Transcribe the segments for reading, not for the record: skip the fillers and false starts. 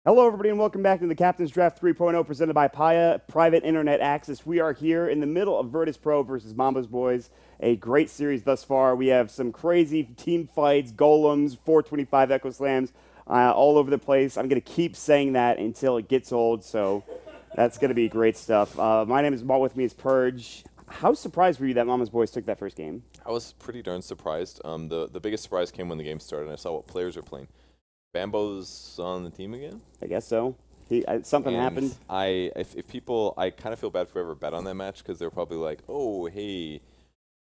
Hello, everybody, and welcome back to the Captain's Draft 3.0 presented by Paya Private Internet Access. We are here in the middle of Virtus Pro versus Mambas Boys, a great series thus far. We have some crazy team fights, golems, 425 Echo Slams all over the place. I'm going to keep saying that until it gets old, so that's going to be great stuff. My name is Matt, with me is Purge. How surprised were you that Mambas Boys took that first game? I was pretty darn surprised. The biggest surprise came when the game started and I saw what players are playing. Bambo's on the team again? I guess so. Something And happened. if people, I kind of feel bad for whoever bet on that match because they're probably like, oh, hey,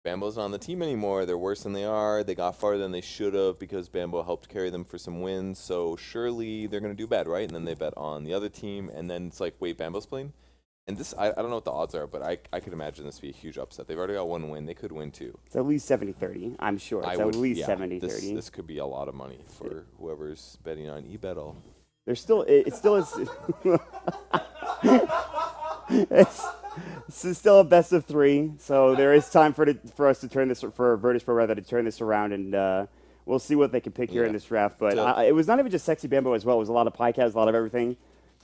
Bambo's not on the team anymore. They're worse than they are. They got farther than they should have because Bambo helped carry them for some wins. So surely they're going to do bad, right? And then they bet on the other team. And then it's like, wait, Bambo's playing? And this, I don't know what the odds are, but I could imagine this be a huge upset. They've already got one win. They could win two. It's at least 70-30, I'm sure. It's at least 70-30. This could be a lot of money for whoever's betting on eBetall. There's still, it still is. This is still a best of three, so there is time for us to turn this, for Virtus Pro rather, to turn this around, and we'll see what they can pick here in this draft. But it was not even just sexy Bambo as well. It was a lot of Pycast, a lot of everything.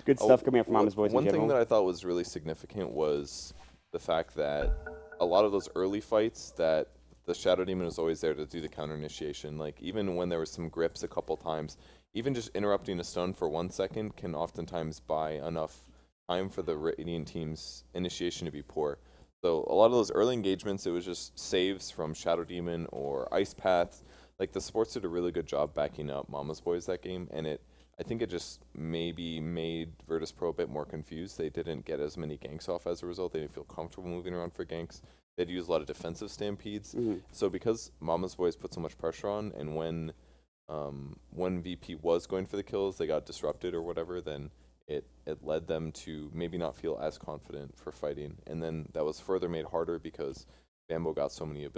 Good stuff coming up from Mambas Boys in One general. thing that I thought was really significant was the fact that a lot of those early fights that the Shadow Demon was always there to do the counter initiation. Like even when there was some grips a couple times, even just interrupting a stun for 1 second can oftentimes buy enough time for the Radiant team's initiation to be poor. So a lot of those early engagements, it was just saves from Shadow Demon or Ice Path. Like the supports did a really good job backing up Mama's Boys that game, and I think it just maybe made Virtus Pro a bit more confused. They didn't get as many ganks off as a result. They didn't feel comfortable moving around for ganks. They'd use a lot of defensive stampedes. So because Mama's Boys put so much pressure on, and when VP was going for the kills, they got disrupted or whatever, then it led them to maybe not feel as confident for fighting. And then that was further made harder because Bambo got so many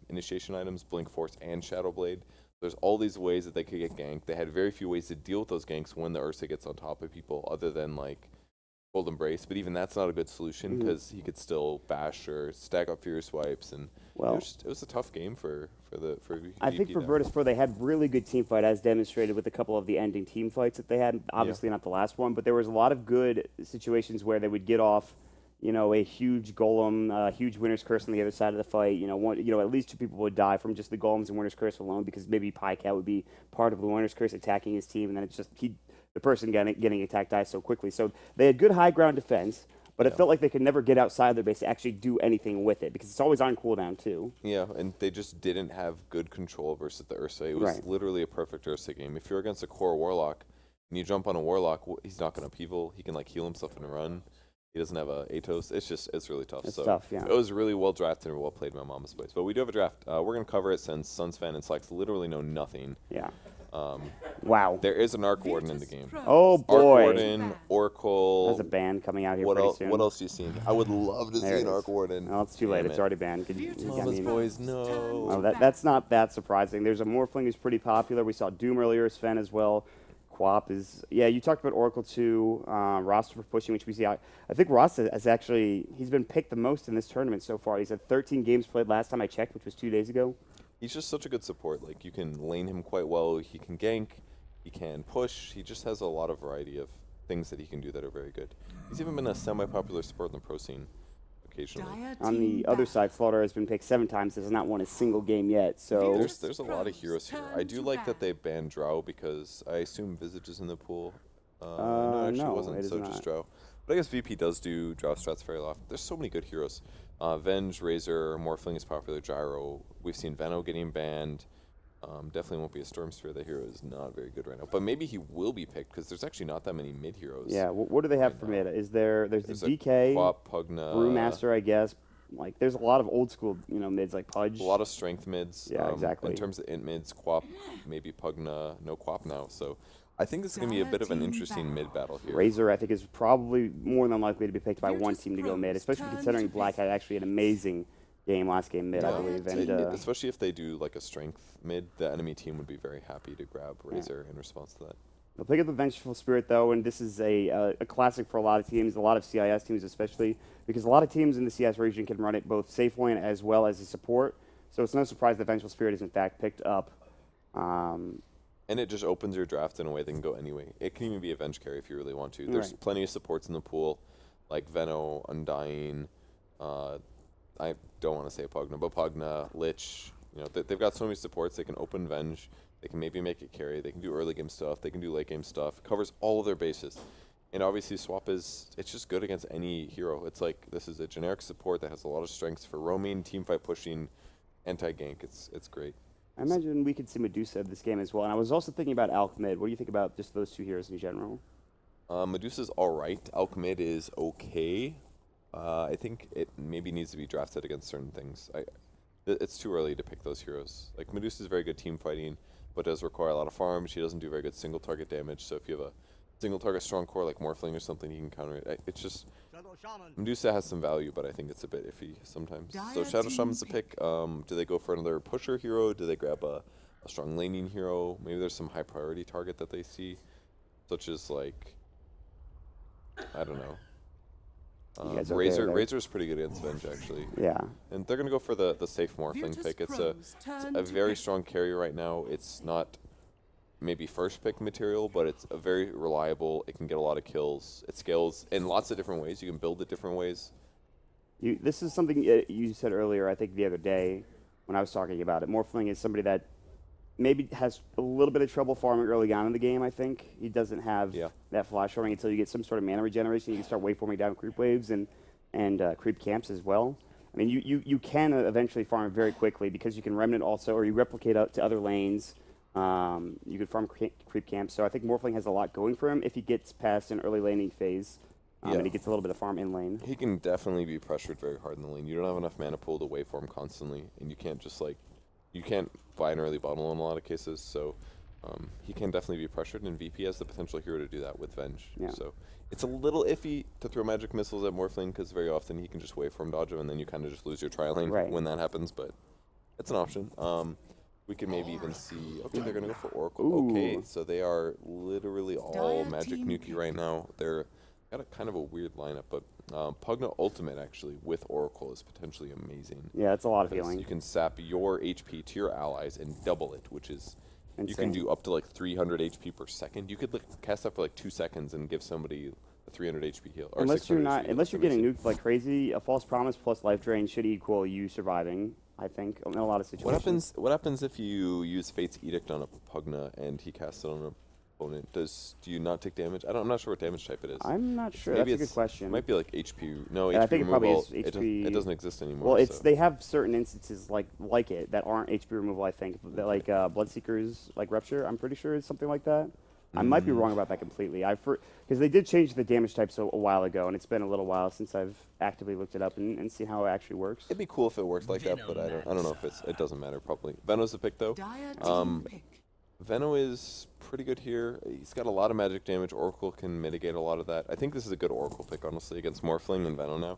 initiation items, Blink Force and Shadow Blade. There's all these ways that they could get ganked. They had very few ways to deal with those ganks when the Ursa gets on top of people other than like Cold Embrace, but even that's not a good solution because he could still bash or stack up Furious Swipes, and it was a tough game for VP. I think for Virtus Pro, they had really good team fight, as demonstrated with a couple of the ending team fights that they had. Obviously not the last one, but there was a lot of good situations where they would get off, a huge golem, huge Winter's Curse on the other side of the fight. At least two people would die from just the golems and Winter's Curse alone, because maybe Pycat would be part of the Winter's Curse attacking his team, and then it's just the person getting attacked dies so quickly. So they had good high ground defense, but it felt like they could never get outside their base to actually do anything with it, because it's always on cooldown too. Yeah, and they just didn't have good control versus the Ursa. It was literally a perfect Ursa game. If you're against a core Warlock and you jump on a Warlock, he's not going to P.V.L. He can like heal himself in a run. He doesn't have a Atos. It's really tough. It's tough, yeah. It was really well drafted and well played by Mama's Boys. But we do have a draft. We're going to cover it since Sunsfan and Slex literally know nothing. Yeah. Wow. There is an Arc Warden in the game. Oh, boy. Arc Warden, Oracle. There's a ban coming out here what pretty else, soon. What else are you seeing? I would love to see an Arc Warden. Oh, it's too late. It's already banned. Mama's Boys, no. Oh, that's not that surprising. There's a Morphling who's pretty popular. We saw Doom earlier, Sven as well. Quap is, you talked about Oracle too, roster for pushing, which we see. I think Ross has actually, he's been picked the most in this tournament so far. He's had 13 games played last time I checked, which was 2 days ago. He's just such a good support. Like, you can lane him quite well. He can gank. He can push. He just has a lot of variety of things that he can do that are very good. He's even been a semi-popular support in the pro scene occasionally. On the other side, Slaughter has been picked 7 times. Has not won a single game yet. So there's a lot of heroes here. I do like that they banned Drow because I assume Visage is in the pool. No, actually no, wasn't. So just Drow. But I guess VP does do Drow strats very often. There's so many good heroes. Venge, Razor, Morphling is popular. Gyro. We've seen Veno getting banned. Definitely won't be a Storm Spear. The hero is not very good right now. But maybe he will be picked because there's actually not that many mid heroes. Yeah. What do they have for mid? There's the DK, Quap, Pugna, Brewmaster, I guess. Like, there's a lot of old school, mids like Pudge. A lot of strength mids. Yeah, exactly. In terms of int mids, Quap, maybe Pugna, no Quap now. So I think this is going to be a bit of an interesting mid battle here. Razor, I think, is probably more than likely to be picked by one team to go mid, especially considering Black had actually an amazing game last game mid, I believe. And especially if they do like a strength mid, the enemy team would be very happy to grab Razor in response to that. They'll pick up the Vengeful Spirit, though, and this is a classic for a lot of teams, a lot of CIS teams especially, because a lot of teams in the CS region can run it both safe lane as well as a support. So it's no surprise that Vengeful Spirit is, in fact, picked up. And it just opens your draft in a way that can go anyway. It can even be a Venge carry if you really want to. There's Right. plenty of supports in the pool, like Veno, Undying. I don't want to say Pugna, but Pugna, Lich. You know, they've got so many supports. They can open Venge. They can maybe make it carry. They can do early game stuff. They can do late game stuff. It covers all of their bases. And obviously, Swap it's just good against any hero. It's like this is a generic support that has a lot of strengths for roaming, teamfight pushing, anti-gank. It's great. I imagine we could see Medusa this game as well. And I was also thinking about Alchemid. What do you think about just those two heroes in general? Medusa's all right. Alchemid is okay. I think it maybe needs to be drafted against certain things. It's too early to pick those heroes. Like Medusa's very good team fighting, but does require a lot of farm. She doesn't do very good single target damage. So if you have a single target strong core like Morphling or something, you can counter it. It's just Medusa has some value, but I think it's a bit iffy sometimes. So Shadow Shaman's the pick. Do they go for another pusher hero? Do they grab a strong laning hero? Maybe there's some high priority target that they see, such as like, I don't know. You guys okay Razor there? Razor's pretty good against Venge actually. Yeah. And they're gonna go for the safe Morphling pick. It's a very strong carrier right now. It's not maybe first pick material, but it's a very reliable. It can get a lot of kills. It scales in lots of different ways. You can build it different ways. This is something you said earlier, I think the other day when I was talking about it. Morphling is somebody that maybe has a little bit of trouble farming early on in the game, I think. He doesn't have that flash farming until you get some sort of mana regeneration. You can start waveforming down creep waves and creep camps as well. I mean, you can eventually farm very quickly because you can remnant also, or you replicate out to other lanes. You could farm creep camps. So I think Morphling has a lot going for him if he gets past an early laning phase. And he gets a little bit of farm in lane. He can definitely be pressured very hard in the lane. You don't have enough mana pool to waveform constantly, and you can't just like, you can't buy an early bottle in a lot of cases. So he can definitely be pressured, and VP has the potential hero to do that with Venge. Yeah. So it's a little iffy to throw magic missiles at Morphling because very often he can just waveform dodge him, and then you kind of just lose your tri lane when that happens. But it's an option. We could maybe even see. Okay, they're gonna go for Oracle. Ooh. Okay, so they are literally all Magic Nuki right now. They're got a kind of a weird lineup, but Pugna Ultimate actually with Oracle is potentially amazing. Yeah, it's a lot of because healing. you can sap your HP to your allies and double it, which is you can Insane. do up to like 300 HP per second. You could like, cast that for like 2 seconds and give somebody a 300 HP heal. Or Unless you're 600 not, HP. unless you're That's getting amazing. nuked like crazy, a false promise plus life drain should equal you surviving. I think in a lot of situations. What happens if you use Fate's Edict on a Pugna and he casts it on an opponent? Do you not take damage? I'm not sure what damage type it is. I'm not sure. Maybe That's a good question. It might be like HP. No, Yeah, HP I think it removal. probably is It HP. doesn't exist anymore. Well, it's so. they have certain instances like it that aren't HP removal. I think that, like Bloodseekers, like Rupture. I'm pretty sure it's something like that. I might be wrong about that completely. Because they did change the damage types a while ago, and it's been a little while since I've actively looked it up and seen how it actually works. It'd be cool if it worked like that, but I don't know if it doesn't matter probably. Veno's the pick though. Veno is pretty good here. He's got a lot of magic damage. Oracle can mitigate a lot of that. I think this is a good Oracle pick, honestly, against Morphling and Veno now.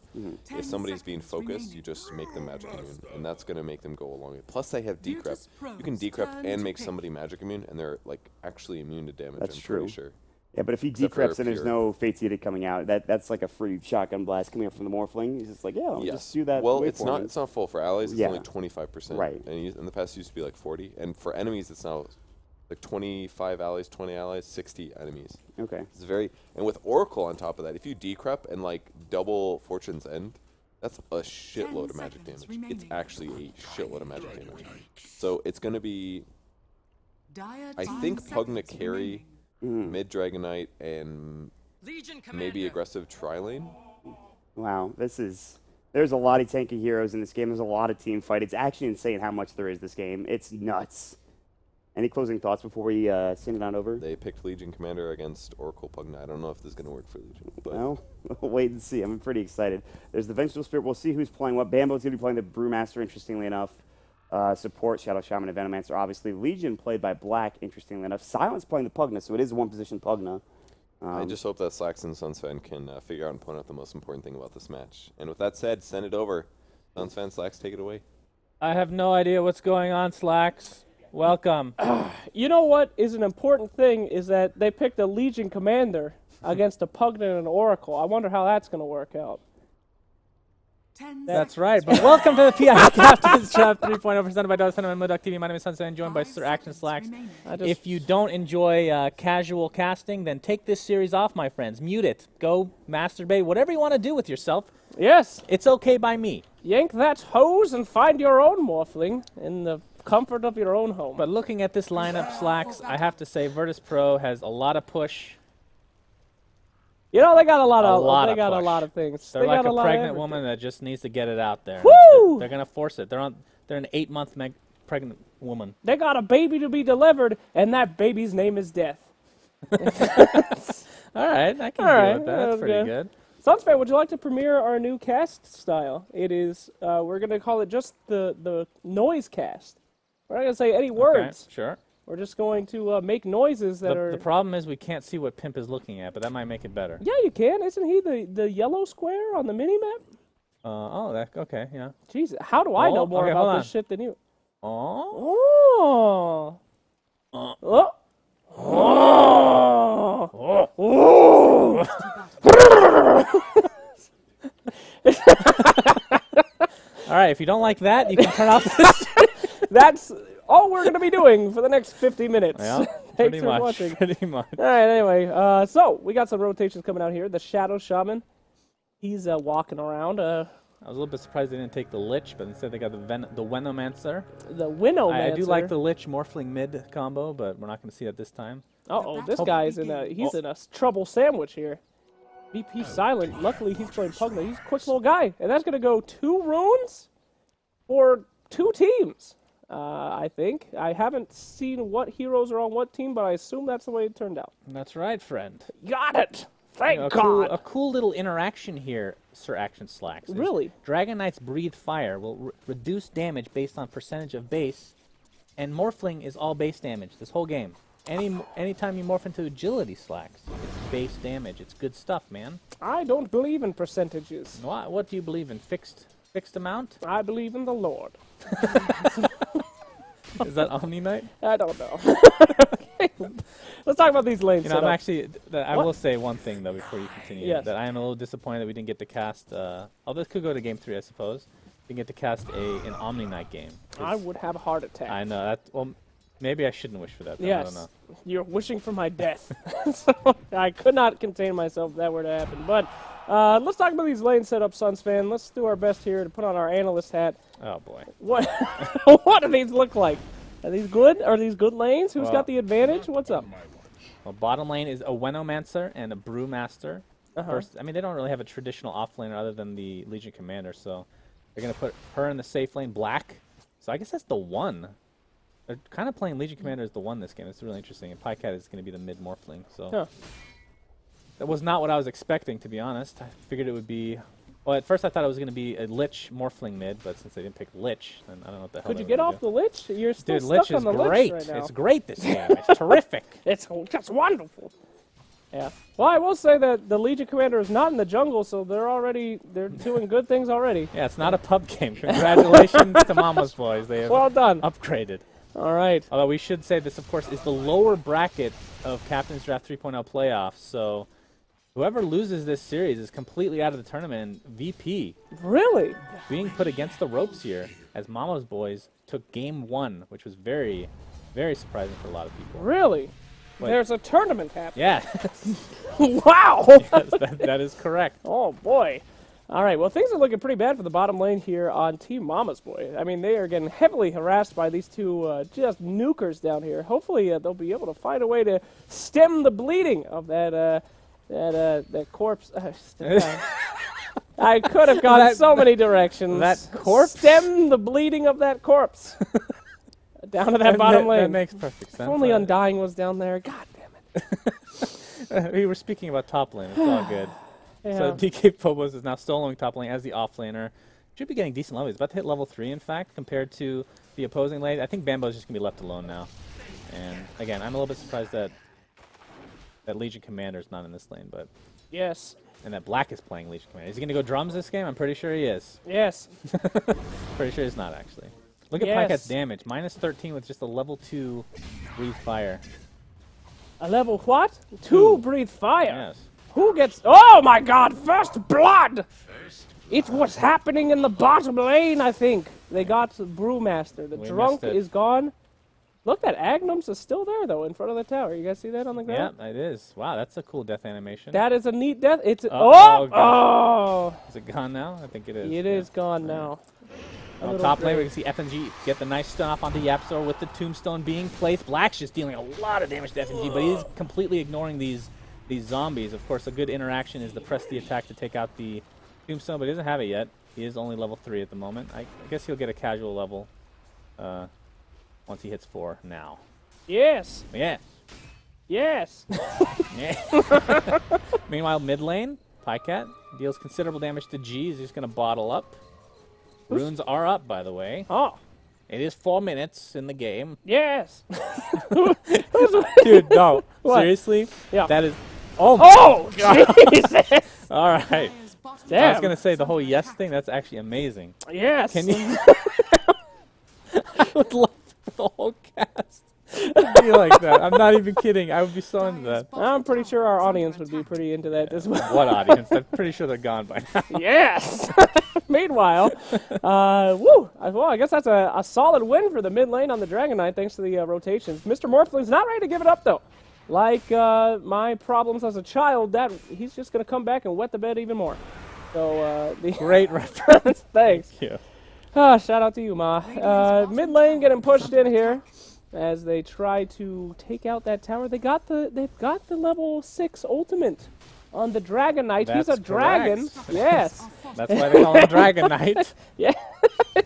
If somebody's being focused, you just make them magic immune, and that's going to make them go along. Plus, they have decrep. You can decrep and make somebody magic immune, and they're like actually immune to damage. That's I'm true. pretty sure. Yeah, but if he Except for decreps and there's pure. no Fate's Edict coming out, that's like a free shotgun blast coming up from the Morphling. He's just like, yeah, I'll just do that. Well, wait it's for not. me. It's not full for allies. It's Yeah. only 25%. Right. And in the past, it used to be like 40. And for enemies, it's now like 25 allies, 20 allies, 60 enemies. Okay. It's very, and with Oracle on top of that, if you decrep and like double Fortune's End, that's a shitload of magic damage. It's actually a shitload of magic damage. So it's going to be, I think, Pugna carry, mid Dragonite, and maybe aggressive Tri-Lane. Wow, there's a lot of tanky heroes in this game. There's a lot of team fight. It's actually insane how much there is this game. It's nuts. Any closing thoughts before we send it on over? They picked Legion Commander against Oracle Pugna. I don't know if this is going to work for Legion. But Well, we'll wait and see. I'm pretty excited. There's the Vengeful Spirit. We'll see who's playing what. Bambo's going to be playing the Brewmaster, interestingly enough. Support, Shadow Shaman, and Venomancer. Obviously, Legion played by Black, interestingly enough. Silence playing the Pugna, so it is a one-position Pugna. I just hope that Slax and Sunsfan can figure out and point out the most important thing about this match. And with that said, send it over. Sunsfan, Slax, take it away. I have no idea what's going on, Slacks. Welcome. You know what is an important thing is that they picked a Legion commander against a Pugna and an Oracle. I wonder how that's going to work out. That's right. But welcome to the PI Captain's Draft 3.0 presented by Dog Center and Modoc TV. My name is Sunset, joined by Sir Action Slacks. If you don't enjoy casual casting, then take this series off, my friends. Mute it. Go masturbate. Whatever you want to do with yourself. Yes. It's okay by me. Yank that hose and find your own Morphling in the comfort of your own home. But looking at this lineup, Slacks, I have to say Virtus Pro has a lot of push. You know, they got a lot of things. They're they like got a lot pregnant of woman that just needs to get it out there. Woo! They're gonna force it. They're an 8-month pregnant woman. They got a baby to be delivered, and that baby's name is Death. All right, I can deal with that. That's pretty good. Sunsfan, would you like to premiere our new cast style? It is, we're going to call it just the noise cast. We're not going to say any words. Okay, sure. We're just going to make noises that are... The problem is we can't see what Pimp is looking at, but that might make it better. Yeah, you can. Isn't he the yellow square on the mini-map? Okay, yeah. Jesus, how do I know more about this shit than you? Oh. Oh. Oh. Oh. Oh. All right, if you don't like that, you can turn off this. That's all we're going to be doing for the next 50 minutes. Yeah, Thanks for watching. Pretty much. All right, anyway, so we got some rotations coming out here. The Shadow Shaman, he's walking around. I was a little bit surprised they didn't take the Lich, but instead they got the Venomancer. The Winomancer. I do like the Lich Morphling mid combo, but we're not going to see that this time. Uh-oh, this guy's in a trouble sandwich here. VP silent. Luckily, he's playing Pugna. He's a quick little guy. And that's going to go 2 runes for 2 teams, I think. I haven't seen what heroes are on what team, but I assume that's the way it turned out. That's right, friend. Got it! Thank God! God! A cool little interaction here, Sir Action Slacks. Really? Dragon Knight's Breathe Fire will reduce damage based on percentage of base, and Morphling is all base damage this whole game. Anytime you morph into Agility, Slacks, it's base damage. It's good stuff, man. I don't believe in percentages. What do you believe in? Fixed amount? I believe in the Lord. Is that Omni Knight? I don't know. Let's talk about these lanes. I'm actually. I will say one thing though before you continue. Yes. That I am a little disappointed that we didn't get to cast. This could go to game 3, I suppose. We didn't get to cast an Omni Knight game. I would have a heart attack. I know that. Well, maybe I shouldn't wish for that. Though. Yes. I don't know. You're wishing for my death. So I could not contain myself if that were to happen. But let's talk about these lane setups, Sunsfan. Let's do our best here to put on our analyst hat. Oh boy. What? What do these look like? Are these good? Are these good lanes? Who's got the advantage? What's up? Well, bottom lane is a Wenomancer and a Brewmaster. First, I mean, they don't really have a traditional offlaner other than the Legion Commander, so they're going to put her in the safe lane, Black. So I guess that's the 1. They're kind of playing Legion Commander as the 1 this game. It's really interesting. And Pycat is going to be the mid-morphling. So that was not what I was expecting, to be honest. I figured it would be... Well, at first I thought it was going to be a Lich Morphling mid, but since they didn't pick Lich, then I don't know what the hell. Could you get off the Lich? You're still Dude, stuck Lich on is the great. Lich right now. It's great this game. It's terrific. It's just wonderful. Yeah. Well, I will say that the Legion Commander is not in the jungle, so they're doing good things already. Yeah, it's not a pub game. Congratulations to Mama's Boys. They have well done. Upgraded. All right. Although we should say this, of course, is the lower bracket of Captain's Draft 3.0 playoffs. So whoever loses this series is completely out of the tournament. And VP Really? being put against the ropes here as Mama's Boys took game 1, which was very, very surprising for a lot of people. Really? Wait. There's a tournament happening. Yeah. Wow. Yes, that is correct. Oh, boy. All right, well, things are looking pretty bad for the bottom lane here on Team Mama's Boy. I mean, they are getting heavily harassed by these two just nukers down here. Hopefully, they'll be able to find a way to stem the bleeding of that corpse. I could have gone so many directions. That corpse? Stem the bleeding of that corpse. Down to that bottom lane. That makes perfect sense. If only Undying was down there. God damn it. We were speaking about top lane. It's all good. Yeah. So DK Phobos is now soloing top lane as the offlaner. Should be getting decent level. He's about to hit level 3, in fact, compared to the opposing lane. I think Bambo's just going to be left alone now. And, again, I'm a little bit surprised that Legion Commander is not in this lane, but... Yes. And that Black is playing Legion Commander. Is he going to go drums this game? I'm pretty sure he is. Yes. Pretty sure he's not, actually. Look at Pycat's damage. Minus 13 with just a level 2 Breathe Fire. A level what? 2 Breathe Fire. Yes. Who gets... Oh, my God! First blood! It's what's happening in the bottom lane, I think. They got Brewmaster. The We drunk missed it. is gone. Look, that Agnums is still there, though, in front of the tower. You guys see that on the ground? Yeah, it is. Wow, that's a cool death animation. That is a neat death. It's oh, oh! Is it gone now? I think it is. It is gone now. A On little top lane, we great. can see FNG get the nice stun off onto Yapzor with the tombstone being placed. Black's just dealing a lot of damage to FNG, but he's completely ignoring these zombies. Of course, a good interaction is to press the attack to take out the tombstone, but he doesn't have it yet. He is only level 3 at the moment. I guess he'll get a casual level once he hits 4 now. Yes. Yeah. Yes. Yeah. Meanwhile, mid lane, Pycat deals considerable damage to G. He's just going to bottle up. Runes are up, by the way. Oh. It is 4 minutes in the game. Yes. Dude, no. What? Seriously? Yeah. That is... Oh, Oh, Jesus. all right. I Damn. was going to say the whole yes thing, that's actually amazing. Yes. Can you... I would love for the whole cast to be like that. I'm not even kidding. I would be so into that. I'm pretty sure our audience would be pretty into that as well. What audience? I'm pretty sure they're gone by now. Yes. Meanwhile, well, I guess that's a solid win for the mid lane on the Dragon Knight thanks to the rotations. Mr. Morphling's not ready to give it up, though. Like my problems as a child, that he's just going to come back and wet the bed even more. So, the Great reference. thanks. Yeah. Shout out to you, Ma. Mid lane getting pushed in here as they try to take out that tower. They've got the level 6 ultimate on the Dragon Knight. He's a That's dragon. correct. Yes. That's why they call him Dragon Knight. Yeah.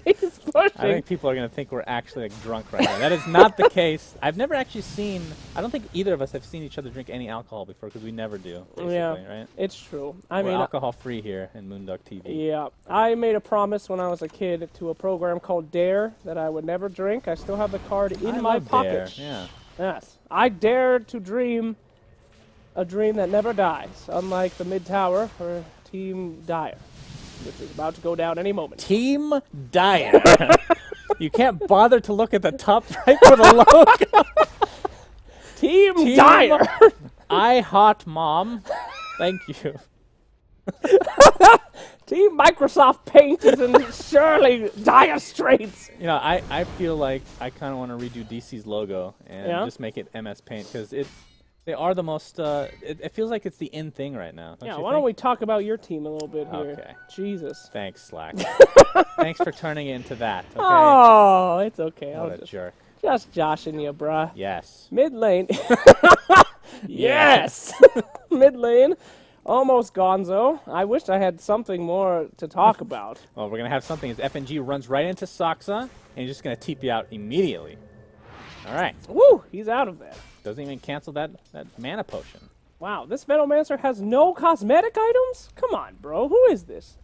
He's pushing. I think people are going to think we're actually like drunk right now. That is not the case. I've never actually seen, I don't think either of us have seen each other drink any alcohol before because we never do, basically, right? It's true. We're I mean, alcohol free here in Moonduck TV. yeah. I made a promise when I was a kid to a program called Dare that I would never drink. I still have the card in I my love pocket. Dare, yeah. Yes. I dare to dream a dream that never dies, unlike the mid tower for Team Dire, which is about to go down any moment. Team Dire. You can't bother to look at the top right for the logo. Team Dire! I hot mom. Thank you. Team Microsoft Paint is in surely dire straits. You know, I feel like I kind of want to redo DC's logo and Yeah? just make it MS Paint because they are the most. It feels like it's the in thing right now. Yeah, you why think? don't we talk about your team a little bit here? Okay. Jesus. Thanks, Slack. Thanks for turning it into that. Okay. Oh, it's okay. I What was a jerk. just joshing you, bruh. Yes. Mid lane. Yes! Mid lane. Almost gonzo. I wish I had something more to talk about. Well, we're gonna have something as FNG runs right into Soxa and he's just gonna TP out immediately. All right. Woo! He's out of there. Doesn't even cancel that mana potion. Wow, this Venomancer has no cosmetic items? Come on, bro. Who is this?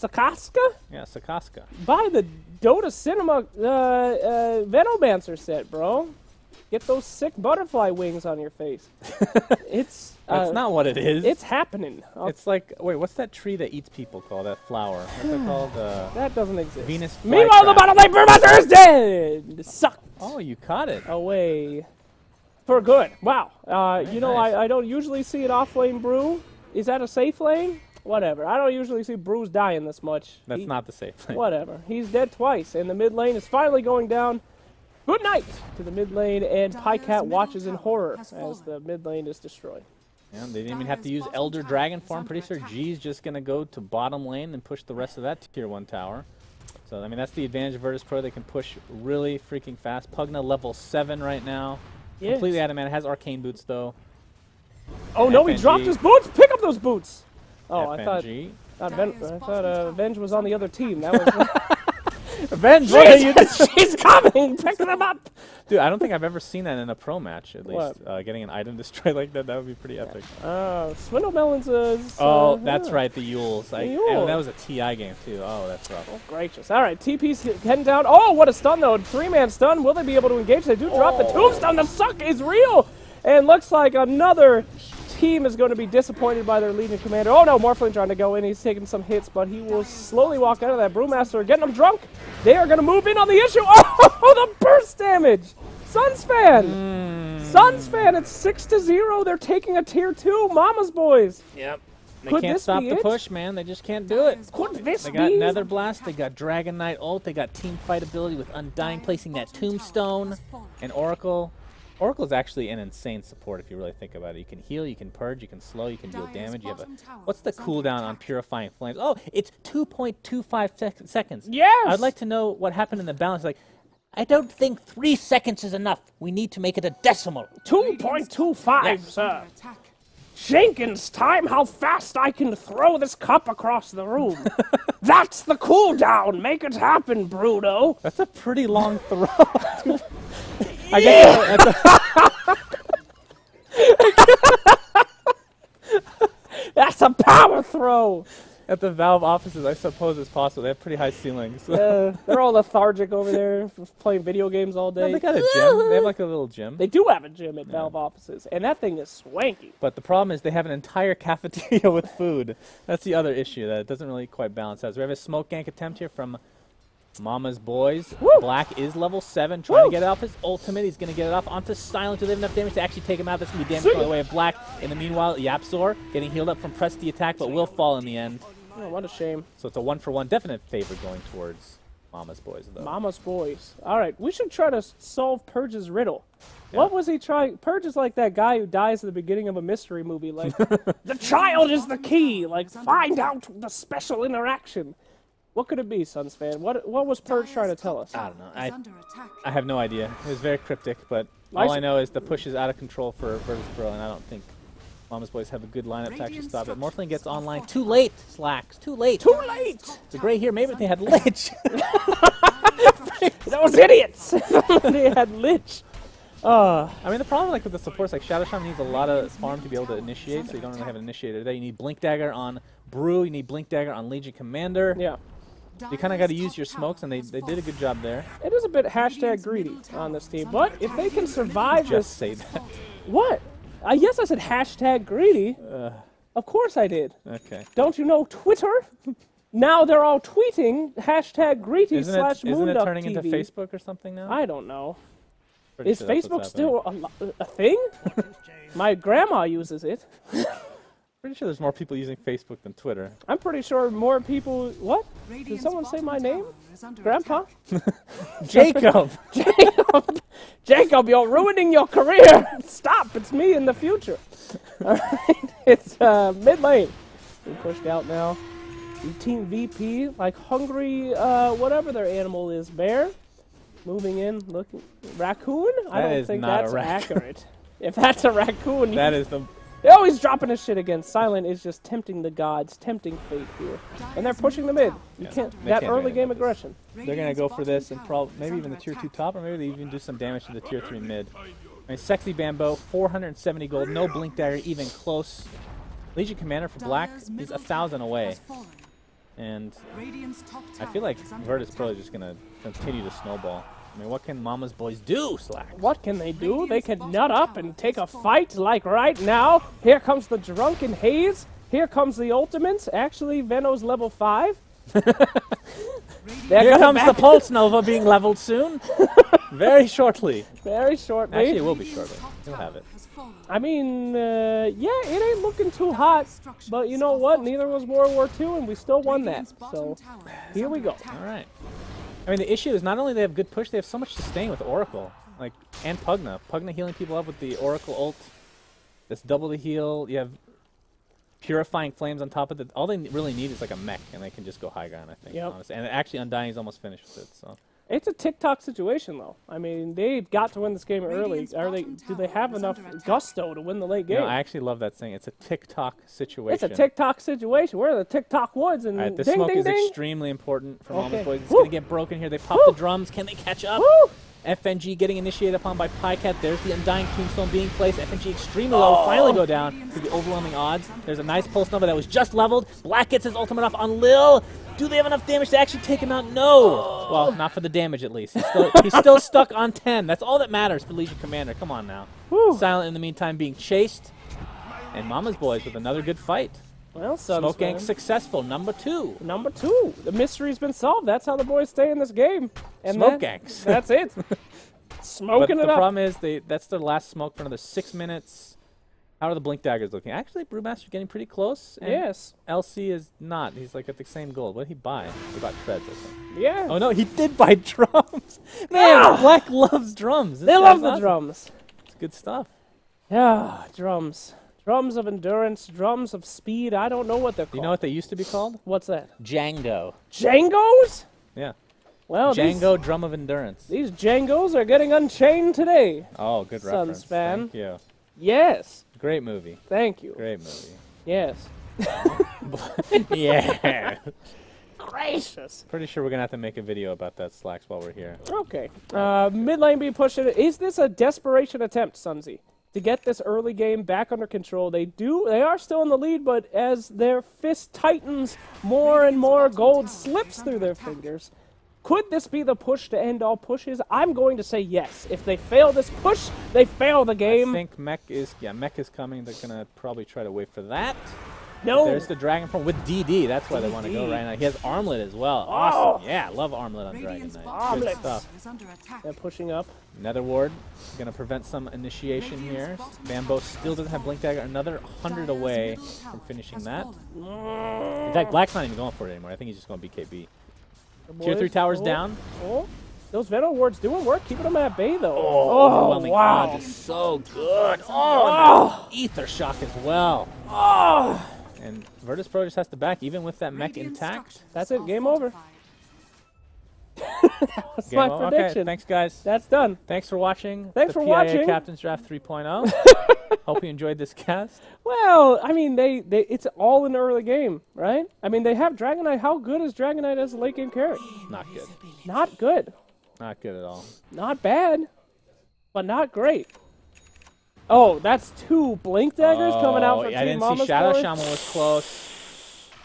Sakaska? Yeah, Sakaska. Buy the Dota Cinema Venomancer set, bro. Get those sick butterfly wings on your face. It's That's not what it is. It's happening. It's like, wait, what's that tree that eats people called? That flower? What's it called? that doesn't exist. Venus Meanwhile, the flytrap. bottom lane Brewmaster is dead. Sucked Oh, you caught it. away for good. Wow. You know, nice. I don't usually see an off lane brew. Is that a safe lane? Whatever. I don't usually see brews dying this much. That's not the safe thing. Whatever. He's dead twice, and the mid lane is finally going down. Good night to the mid lane, and Pycat watches in horror as the mid lane is destroyed. Yeah, they didn't even have to use Elder Dragon form. Pretty sure G's just going to go to bottom lane and push the rest of that tier 1 tower. So, I mean, that's the advantage of Virtus Pro. They can push really freaking fast. Pugna level 7 right now. Yes. Completely out of mana. Has arcane boots, though. Oh no, he FNG. dropped his boots! Pick up those boots! Oh, I thought FNG. Avenge was on the other team. That was Avenge! What are you doing? she's coming! Pick them up! Dude, I don't think I've ever seen that in a pro match, at least. What? Getting an item destroyed like that, that would be pretty epic. Swindle Melons is... Oh, that's yeah. right, the Yules. Yule. And that was a TI game, too. Oh, that's rough. Oh, gracious. All right, TP's heading down. Oh, what a stun, though. 3-man stun. Will they be able to engage? They do drop the tombstone. The suck is real! And looks like another team is going to be disappointed by their leading commander. Oh, no, Morphling trying to go in. He's taking some hits, but he will slowly walk out of that. Brewmaster getting them drunk. They are going to move in on the issue. Oh, the burst damage! Sunsfan! Sunsfan, it's 6-0. They're taking a tier 2. Mama's boys. Yep. They Could can't this stop be the it? push, man. They just can't do it. Could this They got be? Nether Blast, they got Dragon Knight ult, they got team fight ability with Undying placing that tombstone, and Oracle. Oracle is actually an insane support if you really think about it. You can heal, you can purge, you can slow, you can deal damage. You have what's the cooldown on Purifying Flames? Oh, it's 2.25 seconds. Yes! I'd like to know what happened in the balance. Like, I don't think 3 seconds is enough. We need to make it a decimal. 2.25, sir. Jenkins, time how fast I can throw this cup across the room. That's the cooldown. Make it happen, Bruno. That's a pretty long throw. I guess That's a power throw. at the Valve offices, I suppose it's possible. They have pretty high ceilings. They're all lethargic over there, playing video games all No, day. they got a gym. They have like a little gym. They do have a gym at Valve offices, and that thing is swanky. But the problem is they have an entire cafeteria with food. That's the other issue, that it doesn't really quite balance out. So we have a smoke gank attempt here from Mama's Boys. Woo! Black is level 7, trying Woo! to get it off his ultimate. He's going to get it off onto Silent. Do they have enough damage to actually take him out? That's going to be damage by the way of Black. In the meanwhile, Yapzor getting healed up from press the attack, but will fall in the end. Oh, what a shame. So it's a 1-for-1 definite favor going towards Mama's Boys, though. Mama's Boys. All right, we should try to solve Purge's riddle. What was he trying? Purge is like that guy who dies at the beginning of a mystery movie. Like, the child is the key. Like, find out the special interaction. What could it be, Suns fan? What was Purge trying to tell us? I don't know. I have no idea. It was very cryptic, but all I know is the push is out of control for Virtus Pro, and I don't think Mama's Boys have a good lineup to actually stop it. Morphling gets online too late, Slacks. Too late. Too late! It's a great here. Maybe if they had Lich. Those idiots! They had Lich. I mean, the problem like with the supports, like Shadow Shaman needs a lot of farm to be able to initiate, so you don't really have an initiator there. You need Blink Dagger on Brew. You need Blink Dagger on Legion Commander. Yeah. You kind of got to use your smokes, and they did a good job there. It is a bit hashtag greedy on this team, but if they can survive this... Just say that. What? Yes, I said hashtag greedy. Of course I did. Okay. Don't you know Twitter? Now they're all tweeting hashtag greedy Isn't slash it Moonduck turning TV. into Facebook or something now? I don't know. Pretty Is sure that's Facebook what's happening. still a thing? My grandma uses it. Pretty sure there's more people using Facebook than Twitter. I'm pretty sure more people... What? Did someone say my name? Grandpa? Jacob! Jacob, you're ruining your career! Stop! It's me in the future. Alright, it's mid lane. Being pushed out now. Team VP, like hungry, whatever their animal is, bear. Moving in, looking. Raccoon? I That don't is think not a that's raccoon. accurate. If that's a raccoon, That is the... they're always dropping his shit again. Silent is just tempting the gods, tempting fate here. And they're pushing the mid. You can't, they that can't do early anything game about this. aggression. They're going to go for this and probably maybe even the tier 2 top, or maybe they even do some damage to the tier 3 mid. I mean, Sexy Bamboo, 470 gold, no Blink Dagger, even close. Legion Commander for Black is 1,000 away. And I feel like Virtus Pro is just going to continue to snowball. I mean, what can Mama's Boys do, Slack? What can they do? They can nut up and take a fight like right now. Here comes the Drunken Haze. Here comes the Ultimates. Actually, Veno's level 5. Here comes the Pulse Nova being leveled soon. Very shortly. Very shortly. Actually, it will be shortly. He'll have it. I mean, yeah, it ain't looking too hot. But you know what? Neither was World War II, and we still won that. So, here we go. All right. I mean, the issue is not only they have good push, they have so much sustain with Oracle, like, and Pugna. Pugna healing people up with the Oracle ult. That's double the heal. You have Purifying Flames on top of it. All they really need is like a mech, and they can just go high ground, I think. Yep. Honestly. And actually, Undying is almost finished with it. So It's a TikTok situation, though. I mean, they've got to win this game early. Do they have enough gusto to win the late game? You know, I actually love that saying. It's a TikTok situation. It's a TikTok situation. We're in the TikTok woods, and All right, this ding, smoke ding, is ding. extremely important for Mama's Okay. Boys. It's Woo. going to get broken here. They pop Woo. the drums. Can they catch up? Woo! FNG getting initiated upon by Pycat. There's the Undying Tombstone being placed. FNG extremely low. Finally go down to the overwhelming odds. There's a nice Pulse Nova that was just leveled. Black gets his ultimate off on Lil. Do they have enough damage to actually take him out? No. Well, not for the damage at least. He's still stuck on 10. That's all that matters for Legion Commander. Come on now. Woo. Silent in the meantime being chased. And Mama's Boys with another good fight. Well, Suns Smoke Gang fan. successful. Number 2. Number 2. The mystery's been solved. That's how the boys stay in this game. And Smoke Gangs. That's it. But Smoking the it up. problem is that's their last smoke for another 6 minutes. How are the blink daggers looking? Actually, Brewmaster's getting pretty close. And Yes. LC is not. He's like at the same goal. What did he buy? He bought treads, I think. Yeah. Oh no, he did buy drums. Man, Black loves drums. This They guy's love the awesome. drums. It's good stuff. Yeah, drums. Drums of endurance, drums of speed. I don't know what they're called. Do you know what they used to be called? What's that? Django. Django's? Yeah. Well, Django Drum of Endurance. These Django's are getting unchained today. Oh, good Suns reference. fan. Thank you. Yes. Great movie. Thank you. Great movie. Yes. Yeah. Gracious. Pretty sure we're gonna have to make a video about that Slacks while we're here. Okay. Mid lane B pushing it. Is this a desperation attempt, Sunzi, to get this early game back under control? They are still in the lead, but as their fist tightens, more and more gold slips through their fingers. Could this be the push to end all pushes? I'm going to say yes. If they fail this push, they fail the I game. think Mech is coming. They're gonna probably try to wait for that. No. There's the Dragon Form with DD. That's why they want to go DD. right now. He has Armlet as well. Oh. Awesome. Yeah, I love Armlet on Dragon Knight. Good Armlets. stuff. They're pushing up. Nether Ward gonna prevent some initiation here. Bambo still doesn't have Blink Dagger. Another 100 away from finishing that. In fact, Black's not even going for it anymore. I think he's just going BKB. Tier 3 towers down. Oh, those Venom wards doing work, keeping them at bay though. Overwhelming wow. dodge is so good. Oh, and Ether Shock as well. Oh, And Virtus Pro just has to back, even with that mech intact. that's it. Game over. That's Game my over. prediction. Okay, thanks guys. That's done. Thanks for watching. Thanks the for PIA watching. Captain's Draft 3.0. Hope you enjoyed this cast. Well, I mean, it's all in the early game, right? I mean, they have Dragon Knight. How good is Dragon Knight as a late game carry? Not good. Not good. Not good at all. Not bad, but not great. Oh, that's two Blink Daggers coming out for I Team didn't Mama's see Shadow Boy. Shaman was close.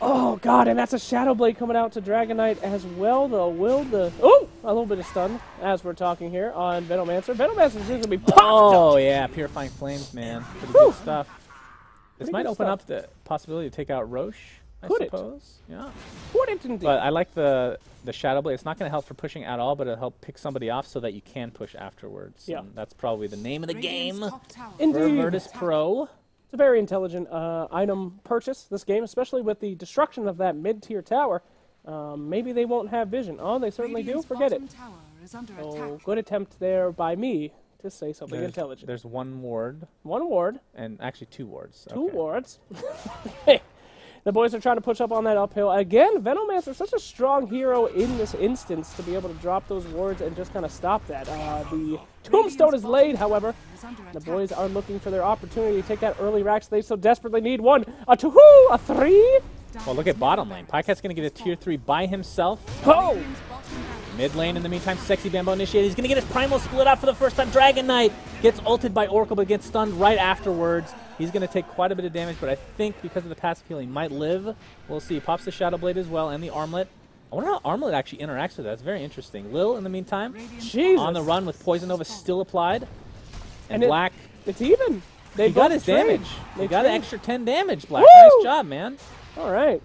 Oh, God, and that's a Shadow Blade coming out to Dragon Knight as well, though. Oh, a little bit of stun as we're talking here on Venomancer. Venomancer's just going to be popped Oh, up. yeah, Purifying Flames, man. Pretty Whew. good stuff. This Pretty might good open stuff. up the possibility to take out Roche, I Could it? suppose. Yeah. What it indeed. But I like the Shadow Blade. It's not going to help for pushing at all, but it'll help pick somebody off so that you can push afterwards. Yeah. And that's probably the name of the game for Indeed. Virtus Pro. It's a very intelligent item purchase, this game, especially with the destruction of that mid-tier tower. Maybe they won't have vision. Oh, they certainly do. Forget it. Oh, good attempt there by me to say something intelligent. There's one ward, One ward, and actually two wards. two Okay. wards. The boys are trying to push up on that uphill. Again, Venomancer, such a strong hero in this instance to be able to drop those wards and just kind of stop that. The tombstone is laid, however. The boys are looking for their opportunity to take that early racks they so desperately need. One, a two, a three. Well, look at bottom lane. Pycat's going to get a tier 3 by himself. Oh! Mid lane, in the meantime, Sexy Bambo initiated. He's going to get his Primal split out for the first time. Dragon Knight gets ulted by Oracle, but gets stunned right afterwards. He's going to take quite a bit of damage, but I think because of the passive heal, he might live. We'll see. He pops the Shadow Blade as well and the Armlet. I wonder how Armlet actually interacts with that. That's very interesting. Lil, in the meantime, Jesus. on the run with Poison Nova still applied. And it- Black, It's even. They he got both his trade. damage. He They got an trade. extra 10 damage, Black. Woo! Nice job, man. All right.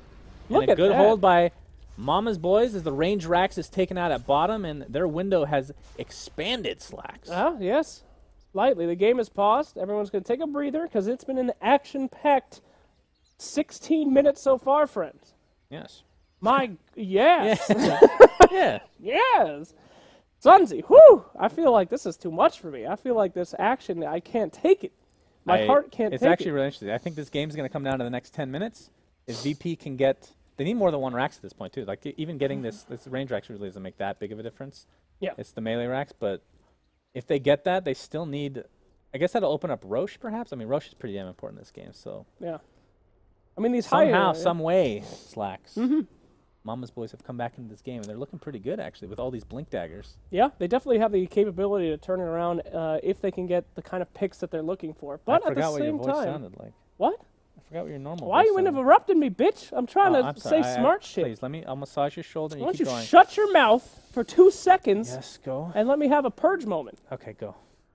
Look And a at good that. hold by Mama's Boys as the range racks is taken out at bottom, and their window has expanded, Slacks. Yes. Slightly. The game is paused. Everyone's going to take a breather because it's been an action-packed 16 minutes so far, friends. Yes. My, yes. Yeah. Yes. Sunzi, whew. I feel like this is too much for me. I feel like this action, I can't take it. My heart can't It's take actually it. really interesting. I think this game's going to come down to the next 10 minutes. If VP can get... They need more than one racks at this point, too. Like, even getting this range racks really doesn't make that big of a difference. Yeah. It's the melee racks, but if they get that, they still need... I guess that'll open up Roche, perhaps? I mean, Roche is pretty damn important in this game, so... Yeah. I mean, these Somehow, higher... some way, Slacks. Mama's Boys have come back into this game, and they're looking pretty good, actually, with all these Blink Daggers. Yeah, they definitely have the capability to turn it around if they can get the kind of picks that they're looking for. But I at the forgot what your same voice time... sounded like. What? I forgot what your normal Why are voice you sounded. interrupting me, bitch? I'm trying I'm to sorry. say smart shit. Please, I'll massage your shoulder and Why you don't keep you going. shut your mouth for 2 seconds Yes, go. and let me have a purge moment? Okay, go.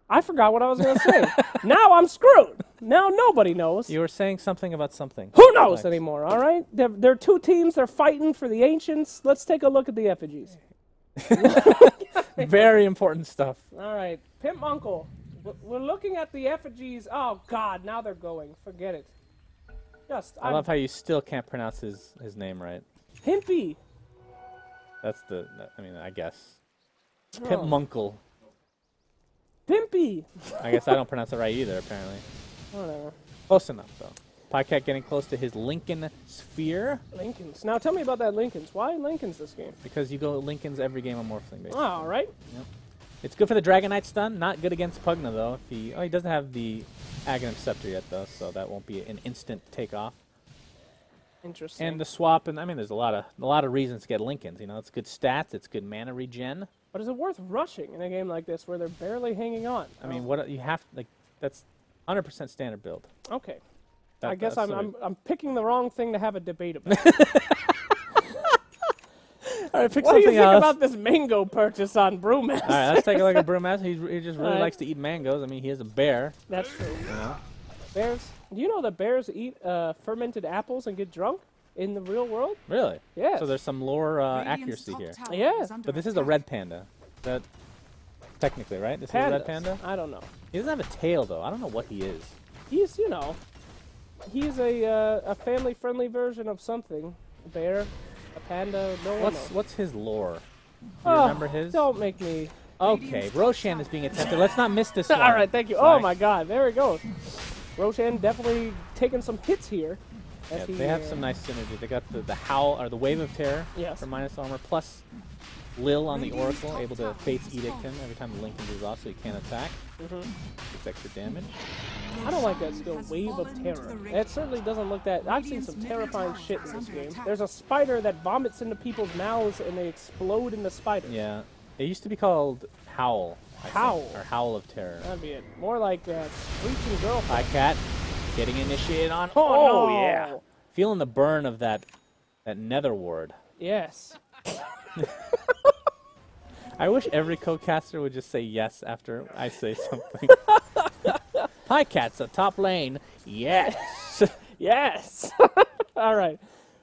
I forgot what I was going to say. Now I'm screwed. Now nobody knows. You were saying something about something. Who knows Relax. anymore, all right? They're two teams. They're fighting for the Ancients. Let's take a look at the effigies. Very important stuff. All right. Pimp Uncle We're looking at the effigies. Oh, God, now they're going. Forget it. I love how you still can't pronounce his name right. Pimpy. That's I mean, I guess. Pimp Munkle. Pimpy. I guess I don't pronounce it right either, apparently. Whatever. Close enough, though. Pycat getting close to his Lincoln Sphere. Lincolns. Now tell me about that Lincolns. Why Lincolns this game? Because you go Lincolns every game on Morphling, basically. Oh, all right. Yep. It's good for the Dragonite stun. Not good against Pugna, though. If he doesn't have the Aghanim Scepter yet, though, so that won't be an instant takeoff. Interesting. And the swap, and I mean, there's a lot of reasons to get Lincolns. You know, it's good stats, it's good mana regen. But is it worth rushing in a game like this where they're barely hanging on? I mean, what you have like that's 100% standard build. Okay. That- I guess that's I'm picking the wrong thing to have a debate about. All right, pick What do you something think else. about this mango purchase on Brewmaster? All right, let's take a look at Brewmaster. He just really All right. likes to eat mangoes. I mean, he is a bear. That's true. You know? Bears. Do you know that bears eat fermented apples and get drunk in the real world? Really? Yes. So there's some lore accuracy here. Yeah. But this is a red panda. That technically, right? This is a red Pandas. panda. I don't know. He doesn't have a tail though. I don't know what he is. He's, he's a family-friendly version of something. A bear, a panda, no one knows. What's his lore? Do you Oh, remember his? Don't make me... Okay, Roshan is being attempted. Let's not miss this one. All right, thank you. Sorry. Oh, my God. There we go. Roshan definitely taking some hits here. Yeah, as he, they have some nice synergy. They got the howl or the wave of terror Yes. for minus armor, plus Lil on the Oracle, able to Fate's Edict him every time the Lincoln is off, so he can't attack. Gets extra damage. I don't like that still. Wave of terror. It certainly doesn't look that... I've seen some terrifying shit in this game. There's a spider that vomits into people's mouths and they explode into spiders. Yeah, it used to be called Howl. I think, Howl. or Howl of Terror. That'd be it. More like Screeching Girl. Pycat getting initiated on. Oh, Oh, yeah. no. Feeling the burn of that Nether Ward. Yes. I wish every co-caster would just say yes after I say something. Pycat's a top lane. Yes. Yes. All right.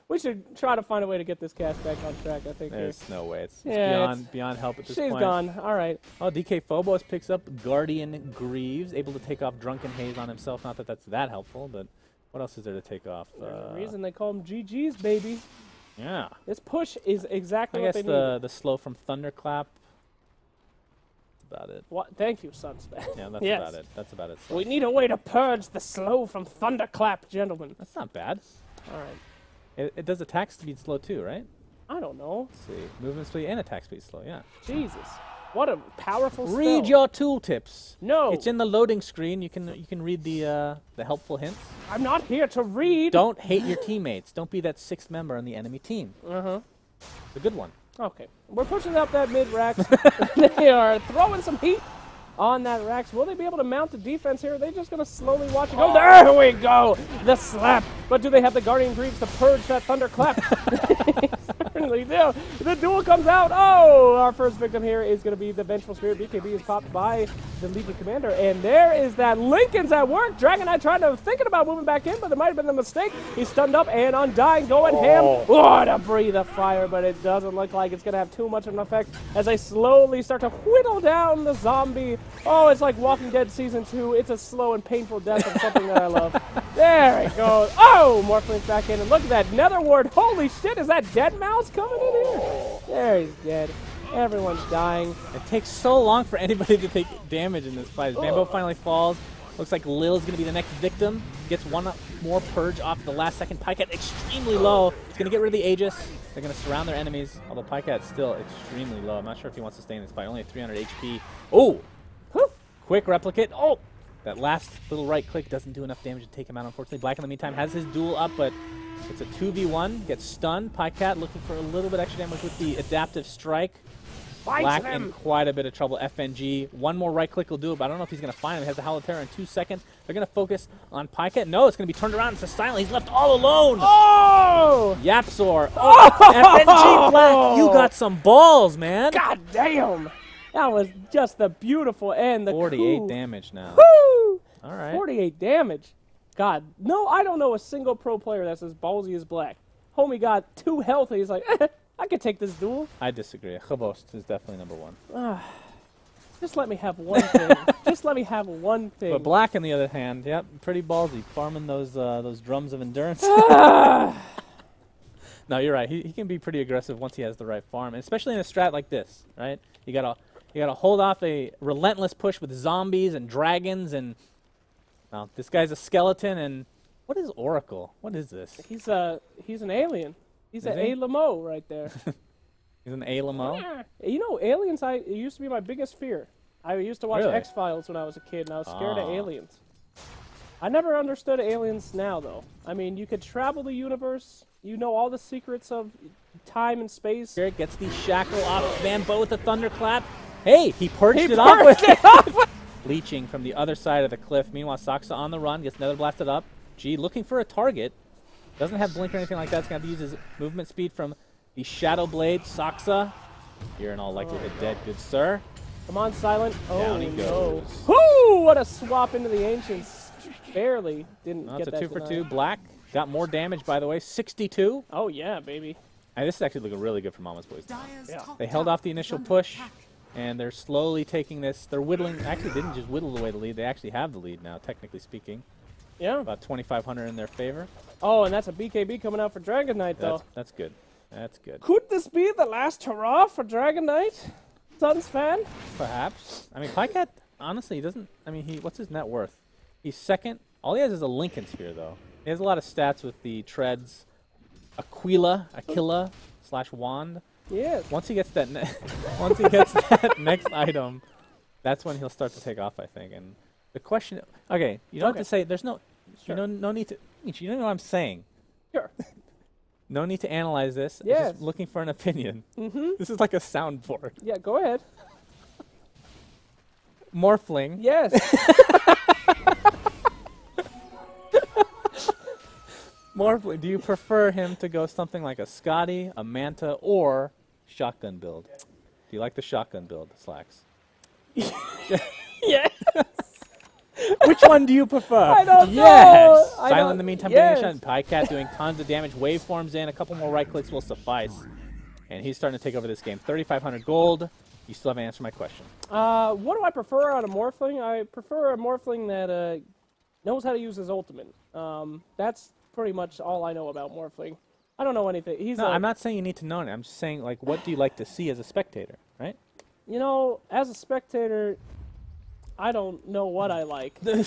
We should try to find a way to get this cast back on track, I think. There's no way. It's Yeah, beyond help at this She's point. gone. All right. Oh, DK Phobos picks up Guardian Greaves, able to take off Drunken Haze on himself. Not that that's that helpful, but what else is there to take off? There's a reason they call them GGs, baby. Yeah. This push is exactly I what guess they need. the slow from Thunderclap. That's about it. What? Thank you, Sunspec. Yeah, that's Yes. about it. That's about it. We need a way to purge the slow from Thunderclap, gentlemen. That's not bad. All right. It does attack speed slow too, right? I don't know. Let's see. Movement speed and attack speed slow, yeah. Jesus. What a powerful spell. Read your tooltips. No. It's in the loading screen. You can read the helpful hints. I'm not here to read. Don't hate your teammates. Don't be that sixth member on the enemy team. Uh-huh. The good one. Okay. We're pushing up that mid-Rax. They are throwing some heat on that Rax. Will they be able to mount the defense here? Are they just going to slowly watch it go? There we go! The slap! But do they have the Guardian Greaves to purge that Thunderclap? Certainly do. The duel comes out. Oh! Our first victim here is going to be the Vengeful Spirit. BKB is popped by the Legion Commander. And there is that Lincoln's at work. Dragonite thinking about moving back in, but it might have been a mistake. He's stunned up and Undying going ham. Oh, to breathe a fire, but it doesn't look like it's going to have too much of an effect as they slowly start to whittle down the zombie. Oh, it's like Walking Dead Season 2. It's a slow and painful death of something that I love. There it goes. Oh, Morphling's back in, and look at that Nether Ward. Holy shit, is that Dead Mouse coming in here? There, he's dead. Everyone's dying. It takes so long for anybody to take damage in this fight. As Bambo finally falls. Looks like Lil's going to be the next victim. Gets one more purge off the last second. Pycat extremely low. He's going to get rid of the Aegis. They're going to surround their enemies. Although Pycat's still extremely low. I'm not sure if he wants to stay in this fight. Only at 300 HP. Oh! Quick replicate. Oh! That last little right click doesn't do enough damage to take him out, unfortunately. Black, in the meantime, has his duel up, but it's a 2v1. Gets stunned. Pycat looking for a little bit extra damage with the adaptive strike. Black in quite a bit of trouble. FNG. One more right click will do it, but I don't know if he's going to find him. He has the Howl of Terror in 2 seconds. They're going to focus on Pycat. No, it's going to be turned around. It's a silent. He's left all alone. Oh! Yapzor. Oh! FNG Black. You got some balls, man. God damn! That was just the beautiful end. The 48 cool. damage now. Woo! All right. 48 damage. God, no, I don't know a single pro player that's as ballsy as Black. Homie got 2 health, and he's like, I could take this duel. I disagree. Khabost is definitely number 1. Just let me have one thing. Just let me have one thing. But Black, on the other hand, yep, pretty ballsy, farming those drums of endurance. No, you're right. He can be pretty aggressive once he has the right farm, and especially in a strat like this, right? You gotta hold off a relentless push with zombies and dragons, and well, this guy's a skeleton. And what is Oracle? What is this? He's an alien. He's Is an he? A-Lamo right there. He's an Alamo. You know, aliens. It used to be my biggest fear. I used to watch Really? X-Files when I was a kid, and I was scared of Ah. aliens. I never understood aliens now, though. I mean, you could travel the universe. You know all the secrets of time and space. Spirit gets the shackle off Bamboo with a thunderclap. Hey, he perched it off with it. Leeching from the other side of the cliff. Meanwhile, Saksa on the run, gets nether blasted up. G looking for a target. Doesn't have blink or anything like that. He's going to have to use his movement speed from the Shadow Blade. Saksa, you're in all likelihood dead, good sir. Come on, Silent. Oh, Down he no. goes. Whoo! What a swap into the Ancients. Barely didn't No, get it's a that 2 for denied. 2. Black got more damage, by the way, 62. Oh, yeah, baby. And this is actually looking really good for Mama's Boys. Yeah. They held off the initial push, and they're slowly taking this. They're whittling. Actually, didn't just whittle away the lead. They actually have the lead now, technically speaking. Yeah. About 2,500 in their favor. Oh, and that's a BKB coming out for Dragon Knight, though. That's good. That's good. Could this be the last hurrah for Dragon Knight? Suns fan? Perhaps. I mean, Pycat, honestly, he doesn't. I mean, what's his net worth? He's second. All he has is a Lincoln Sphere, though. He has a lot of stats with the treads. Aquila / wand. Yes. Once he gets that, once he gets that next item, that's when he'll start to take off, I think. And the question, okay, you don't have to say. There's no, Sure. no need to. You don't know what I'm saying. Sure. No need to analyze this. I'm Yes. just looking for an opinion. Mm-hmm. This is like a soundboard. Yeah, go ahead. Morphling. Yes. Morphling. Do you prefer him to go something like a Scotty, a Manta, or shotgun build? Do you like the shotgun build, Slacks? Yeah. Which one do you prefer? I don't know. Yes. I Silent don't- in the meantime, yes. getting a shot. Pycat doing tons of damage. Waveforms in. A couple more right clicks will suffice. And he's starting to take over this game. 3,500 gold. You still haven't answered my question. What do I prefer out of Morphling? I prefer a Morphling that knows how to use his ultimate. That's pretty much all I know about Morphling. I don't know anything. He's No, a, I'm not saying you need to know it. I'm just saying, like, what do you like to see as a spectator, right? You know, as a spectator, I don't know what I like. I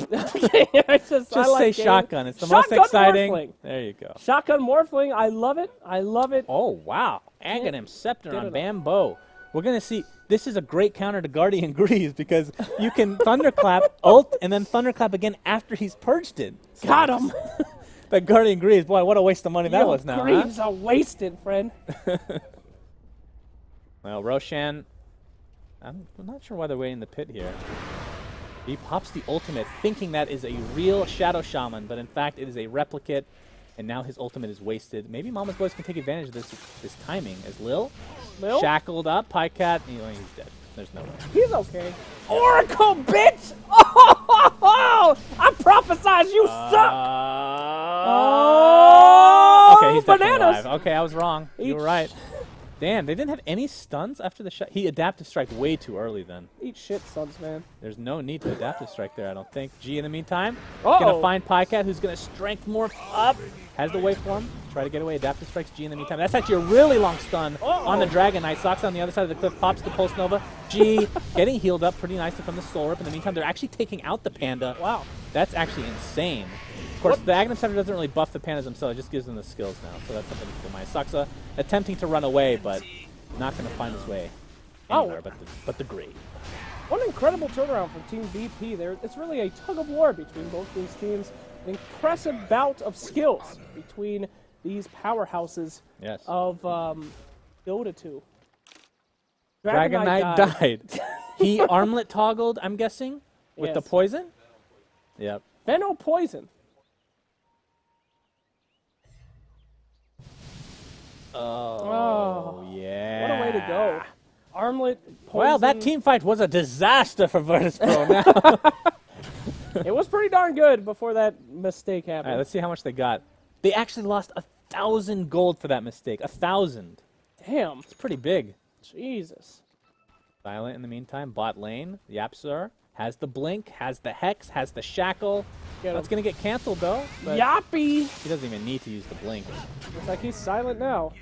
just I like say games. shotgun. It's the most Shotgun exciting. Morphling. There you go. Shotgun Morphling, I love it. I love it. Oh, wow. Aghanim Scepter Get on it up. Bamboo. We're going to see. This is a great counter to Guardian Greaves because you can Thunderclap, ult, and then Thunderclap again after he's purged it. Got him. But Guardian Greaves, boy, what a waste of money that Your was now, huh? Greaves are wasted, friend. Well, Roshan, I'm not sure why they're waiting in the pit here. He pops the ultimate, thinking that is a real Shadow Shaman, but in fact it is a replicate, and now his ultimate is wasted. Maybe Mama's Boys can take advantage of this timing as Lil shackled up, Pycat, he's dead. There's no way. He's okay. Oracle, bitch! Oh, I prophesied you suck! Oh, Okay, he's definitely bananas! alive. Okay, I was wrong. You Eat were right. Damn, they didn't have any stuns after the shot. He adaptive strike way too early then. Eat shit, Suns, man. There's no need to adaptive strike there, I don't think. G in the meantime, Uh-oh. gonna find Pycat, who's gonna strength morph up. Has the waveform. Try to get away. Adaptive strikes G in the meantime. That's actually a really long stun on the Dragon Knight. Socks on the other side of the cliff, pops the Pulse Nova. G getting healed up pretty nicely from the Soul Rip. In the meantime, they're actually taking out the Panda. Wow. That's actually insane. Of course, the Aghanim Scepter doesn't really buff the Pandas themselves. It just gives them the skills now. So that's something to keep in mind. Saksa attempting to run away, but not going to find his way anywhere but the grave. What an incredible turnaround from Team BP. It's really a tug of war between both these teams. An impressive bout of skills between these powerhouses Yes. of Dota 2. Dragon Knight died. He armlet toggled, I'm guessing, with the Yes. poison? Yep. Veno Poison. Oh, yeah. What a way to go. Armlet, Poison. Well, that team fight was a disaster for Virtus Pro now. It was pretty darn good before that mistake All happened. right, let's see how much they got. They actually lost 1,000 gold for that mistake. 1,000. Damn. It's pretty big. Jesus. Silent in the meantime. Bot lane. Yapsar has the blink, has the hex, has the shackle. That's going to get canceled, though. But Yappy! he doesn't even need to use the blink. Looks like he's silent now.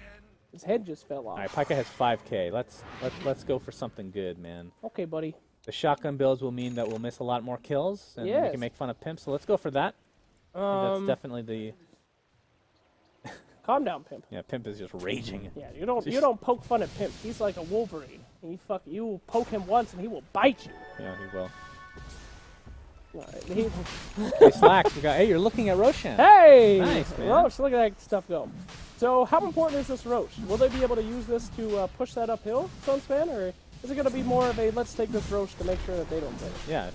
His head just fell off. All right, Pika has 5K. Let's go for something good, man. Okay, buddy. The shotgun builds will mean that we'll miss a lot more kills, and we Yes. can make fun of Pimp, so let's go for that. I think that's definitely the... Calm down, Pimp. Yeah, Pimp is just raging. Yeah, you don't poke fun at Pimp. He's like a Wolverine. You poke him once and he will bite you. Yeah, he will. All right, he- Hey, Slacks, we got... Hey, you're looking at Roshan. Hey! Nice, man. Roche, look at that stuff go. So how important is this Roche? Will they be able to use this to push that uphill, Sunspan, or is it going to be more of a let's take this Roche to make sure that they don't play it? Yeah,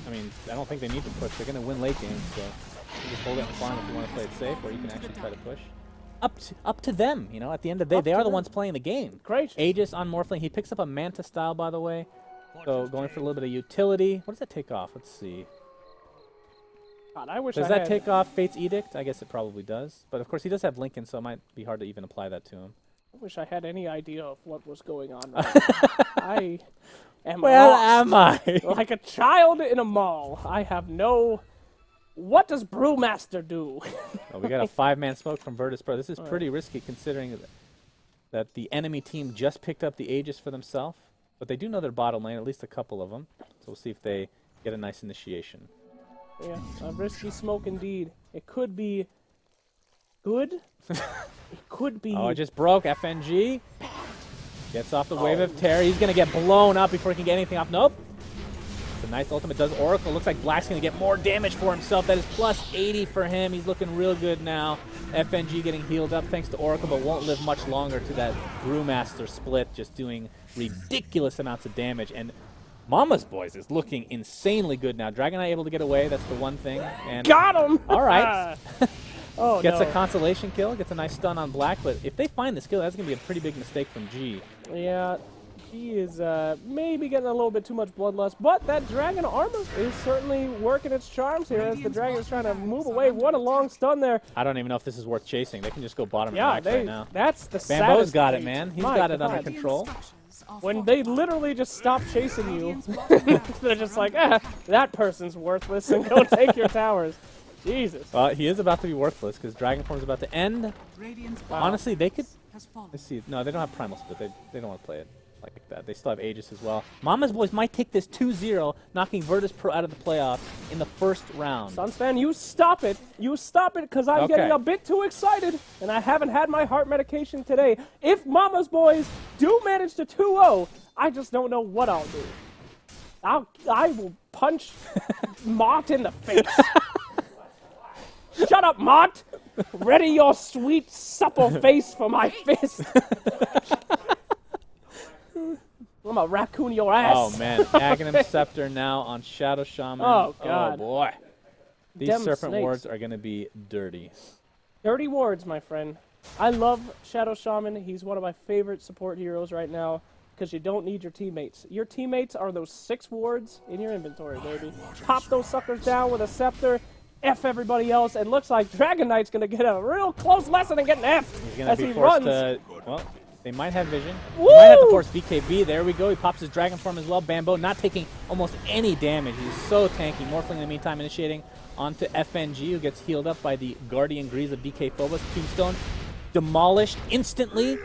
I mean, I don't think they need to push. They're going to win late games, so you just hold it in farm if you want to play it safe, or you can actually try to push. Up to them, you know, at the end of the day. Up They to are the them. ones playing the game. Great. Aegis on Morphling. He picks up a Manta style, by the way. So going for a little bit of utility. What does that take off? Let's see. God, I wish Does I that had- take off Fate's Edict? I guess it probably does. But of course, he does have Lincoln, so it might be hard to even apply that to him. I wish I had any idea of what was going on. I am Where lost. am I? Like a child in a mall. I have no... What does Brewmaster do? Oh, we got a 5-man smoke from Virtus Pro. This is pretty risky considering that the enemy team just picked up the Aegis for themselves. But they do know their bottom lane, at least a couple of them. So we'll see if they get a nice initiation. Yeah, a risky smoke indeed. It could be good. It could be... Oh, it just broke. FNG gets off the wave of terror. He's going to get blown up before he can get anything off. Nope. It's a nice ultimate. Does Oracle. Looks like Black's going to get more damage for himself. That is plus 80 for him. He's looking real good now. FNG getting healed up thanks to Oracle, but won't live much longer to that Brewmaster split, just doing ridiculous amounts of damage. And Mama's Boys is looking insanely good now. Dragon Knight able to get away. That's the one thing. And Got him! all right. Oh, Gets no. a consolation kill, gets a nice stun on Black, but if they find this kill, that's going to be a pretty big mistake from G. Yeah, he is maybe getting a little bit too much bloodlust, but that dragon armor is certainly working its charms here as the dragon is trying to move away. What a long stun there. I don't even know if this is worth chasing. They can just go bottom Yeah, and max right now. that's the Bambo's saddest got it, fate. man. He's My got it under God. control. When they literally just stop chasing you, they're just like, that person's worthless, and go take your towers. Jesus. He is about to be worthless because Dragon Form is about to end. Honestly, they could... Let's see. No, they don't have Primal Split. They don't want to play it like that. They still have Aegis as well. Mama's Boys might take this 2-0, knocking Virtus Pro out of the playoffs in the first round. Sunspan, you stop it. You stop it, because I'm Okay. getting a bit too excited, and I haven't had my heart medication today. If Mama's Boys do manage to 2-0, I just don't know what I'll do. I will punch Mott in the face. Shut up, Mott! Ready your sweet, supple face for my fist. I'm gonna raccoon your ass. Oh, man. Aghanim Scepter now on Shadow Shaman. Oh, God. Oh, boy. These Dem Serpent snakes. Wards are going to be dirty. Dirty wards, my friend. I love Shadow Shaman. He's one of my favorite support heroes right now because you don't need your teammates. Your teammates are those 6 wards in your inventory, baby. Pop those suckers down with a scepter, F everybody else, and looks like Dragon Knight's going to get a real close lesson and get an F He's going to as be he forced runs. to... Well, they might have vision. He might have to Woo! force BKB. There we go. He pops his Dragon Form as well. Bambo not taking almost any damage. He's so tanky. Morphling in the meantime initiating onto FNG, who gets healed up by the Guardian Grease of DK Phobos. Tombstone demolished instantly.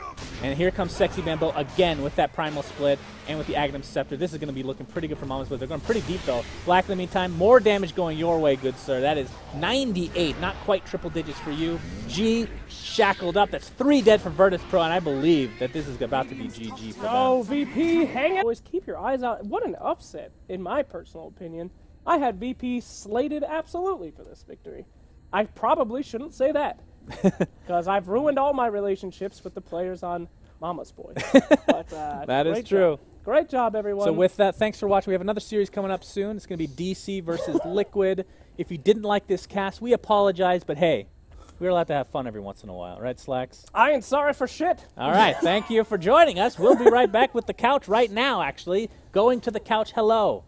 And here comes Sexy Bambo again with that Primal Split and with the Aghanim Scepter. This is going to be looking pretty good for Mama's, but they're going pretty deep, though. Black in the meantime, more damage going your way, good sir. That is 98, not quite triple digits for you. G shackled up. That's 3 dead for Virtus Pro, and I believe that this is about to be GG for them. Oh, VP, hang it. Boys, keep your eyes out. What an upset, in my personal opinion. I had VP slated absolutely for this victory. I probably shouldn't say that, because I've ruined all my relationships with the players on Mama's Boys. But, That is great true. job. Great job, everyone. So with that, thanks for watching. We have another series coming up soon. It's going to be DC versus Liquid. If you didn't like this cast, we apologize, but hey, we're allowed to have fun every once in a while, right, Slacks? I ain't sorry for shit. All right, thank you for joining us. We'll be right back with the couch right now, actually. Going to the couch, hello.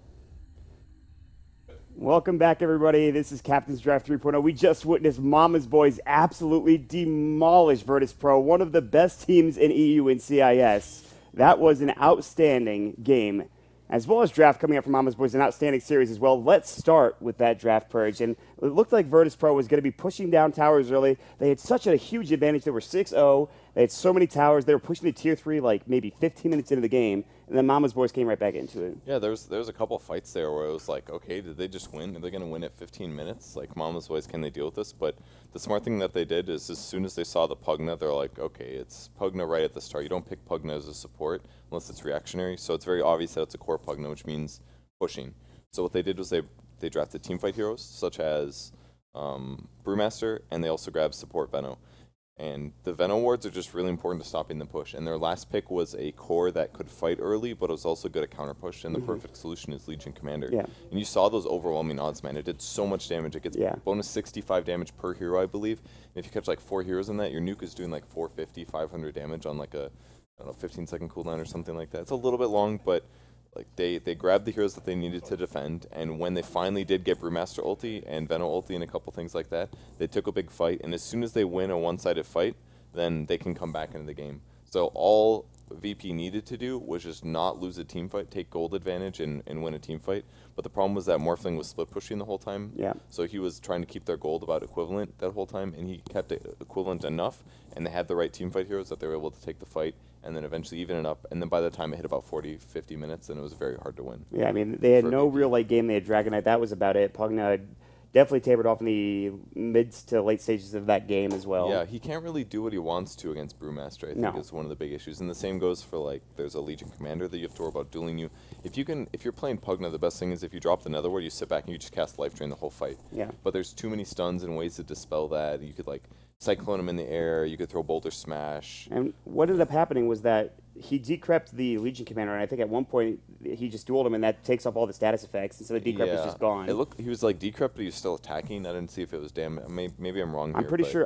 Welcome back, everybody. This is Captain's Draft 3.0. We just witnessed Mama's Boys absolutely demolish Virtus Pro, one of the best teams in EU and CIS. That was an outstanding game, as well as draft coming up from Mama's Boys, an outstanding series as well. Let's start with that draft purge. And it looked like Virtus Pro was going to be pushing down towers early. They had such a huge advantage. They were 6-0. They had so many towers. They were pushing the tier 3 like maybe 15 minutes into the game. And then Mama's Boys came right back into it. Yeah, there was a couple of fights there where it was like, okay, did they just win? Are they going to win at 15 minutes? Like, Mama's Boys, can they deal with this? But the smart thing that they did is as soon as they saw the Pugna, they're like, okay, it's Pugna right at the start. You don't pick Pugna as a support unless it's reactionary. So it's very obvious that it's a core Pugna, which means pushing. So what they did was they drafted teamfight heroes, such as Brewmaster, and they also grabbed support Veno. And the Veno wards are just really important to stopping the push. And their last pick was a core that could fight early, but was also good at counter push. And the perfect solution is Legion Commander. Yeah. And you saw those overwhelming odds, man. It did so much damage. It gets bonus 65 damage per hero, I believe. And if you catch like 4 heroes in that, your nuke is doing like 450, 500 damage on like a, I don't know, 15-second cooldown or something like that. It's a little bit long, but like they grabbed the heroes that they needed to defend, and when they finally did get Brewmaster ulti and Veno ulti and a couple things like that, they took a big fight, and as soon as they win a one-sided fight, then they can come back into the game. So all VP needed to do was just not lose a team fight, take gold advantage, and win a team fight. But the problem was that Morphling was split pushing the whole time. Yeah. So he was trying to keep their gold about equivalent that whole time, and he kept it equivalent enough, and they had the right team fight heroes that they were able to take the fight and then eventually even it up. And then by the time it hit about 40, 50 minutes, then it was very hard to win. Yeah, I mean, they had no real late game. They had Dragon Knight. That was about it. Pugna definitely tapered off in the mid to late stages of that game as well. Yeah, he can't really do what he wants to against Brewmaster, I think is one of the big issues. And the same goes for, like, there's a Legion Commander that you have to worry about dueling you. If you're playing Pugna, the best thing is if you drop the Netherward, you sit back and you just cast Life Drain the whole fight. Yeah. But there's too many stuns and ways to dispel that. You could, like, Cyclone him in the air, you could throw Boulder Smash. And what ended up happening was that he decrept the Legion Commander, and I think at one point he just dueled him, and that takes off all the status effects, and so the decrep is just gone. It looked, he was like decrep, but he was still attacking. I didn't see if it was maybe I'm wrong here.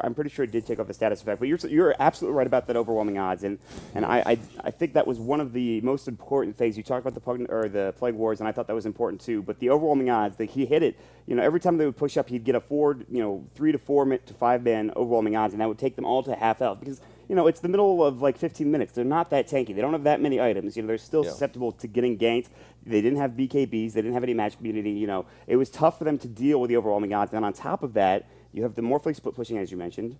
I'm pretty sure it did take off the status effect, but you're absolutely right about that overwhelming odds, and I think that was one of the most important things. You talked about the Plague Wars, and I thought that was important too. But the overwhelming odds, that he hit it. You know, every time they would push up, he'd get a 3 to 4 to 5 man overwhelming odds, and that would take them all to half health because. You know, it's the middle of like 15 minutes. They're not that tanky. They don't have that many items. You know, they're still susceptible to getting ganked. They didn't have BKBs. They didn't have any match community. You know, it was tough for them to deal with the overwhelming odds. And on top of that, you have the Morphling split pushing, as you mentioned,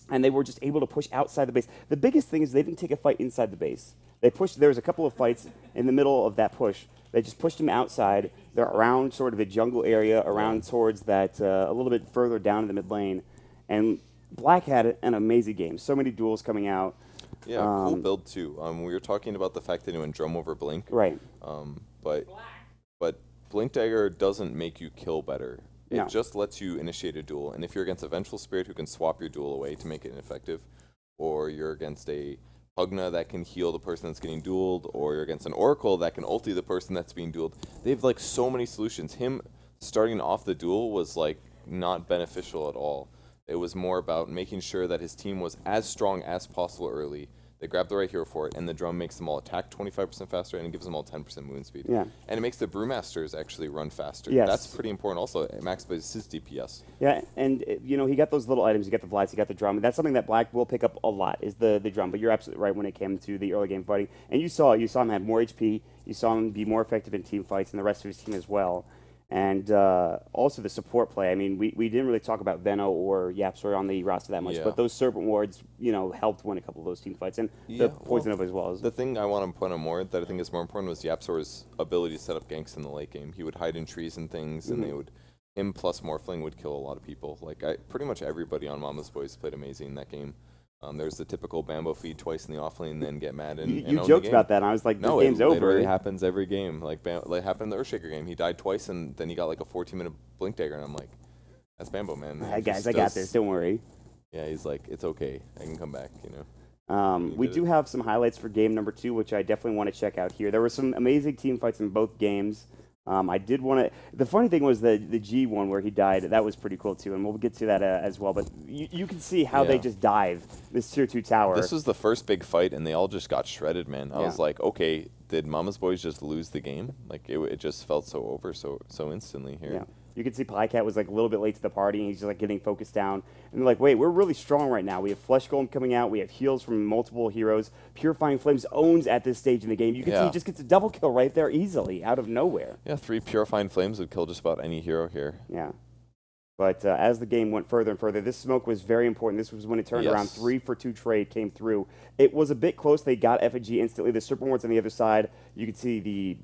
and they were just able to push outside the base. The biggest thing is they didn't take a fight inside the base. They pushed. There was a couple of fights in the middle of that push. They just pushed them outside. They're around sort of a jungle area, around towards that a little bit further down in the mid lane, and Black had an amazing game. So many duels coming out. Yeah, cool build too. We were talking about the fact that he went Drum over Blink. Right. But Blink Dagger doesn't make you kill better. No. It just lets you initiate a duel. And if you're against a Vengeful Spirit who can swap your duel away to make it ineffective, or you're against a Pugna that can heal the person that's getting dueled, or you're against an Oracle that can ulti the person that's being dueled, they have like so many solutions. Him starting off the duel was like not beneficial at all. It was more about making sure that his team was as strong as possible early. They grab the right hero for it, and the drum makes them all attack 25% faster, and it gives them all 10% movement speed. Yeah. And it makes the Brewmasters actually run faster. Yes. That's pretty important also. It maximizes his DPS. Yeah, and you know, he got those little items. He got the Vlads, he got the drum. That's something that Black will pick up a lot, is the drum. But you're absolutely right when it came to the early game fighting. And you saw him have more HP. You saw him be more effective in team fights, and the rest of his team as well. And also the support play. I mean, we didn't really talk about Veno or Yapsor on the roster that much, but those Serpent Wards, you know, helped win a couple of those team fights, and the Poison Nova as well. The thing I want to point out more that I think is more important was Yapsor's ability to set up ganks in the late game. He would hide in trees and things, and him plus Morphling would kill a lot of people. Like pretty much everybody on Mama's Boys played amazing in that game. There's the typical Bambo feed twice in the offlane and then get mad and you joked about that, and I was like, no, this game's over. No, it literally happens every game. Like it happened in the Earthshaker game. He died twice, and then he got like a 14-minute Blink Dagger, and I'm like, that's Bambo, man. Hey, guys, I got this. Don't worry. Yeah, he's like, it's okay. I can come back, you know. We do have some highlights for game number 2, which I definitely want to check out here. There were some amazing team fights in both games. I did want to. The funny thing was the G one where he died. That was pretty cool too, and we'll get to that as well. But you can see how they just dive this tier 2 tower. This was the first big fight, and they all just got shredded, man. I was like, okay, did Mama's Boys just lose the game? Like it just felt so over so instantly here. Yeah. You could see Pycat was like a little bit late to the party, and he's just like getting focused down. And they're like, wait, we're really strong right now. We have Flesh Golem coming out. We have heals from multiple heroes. Purifying Flames owns at this stage in the game. You can see he just gets a double kill right there easily, out of nowhere. Yeah, 3 Purifying Flames would kill just about any hero here. Yeah. But as the game went further and further, this smoke was very important. This was when it turned around. 3-for-2 trade came through. It was a bit close. They got FNG instantly. The Serpent Wards on the other side. You could see the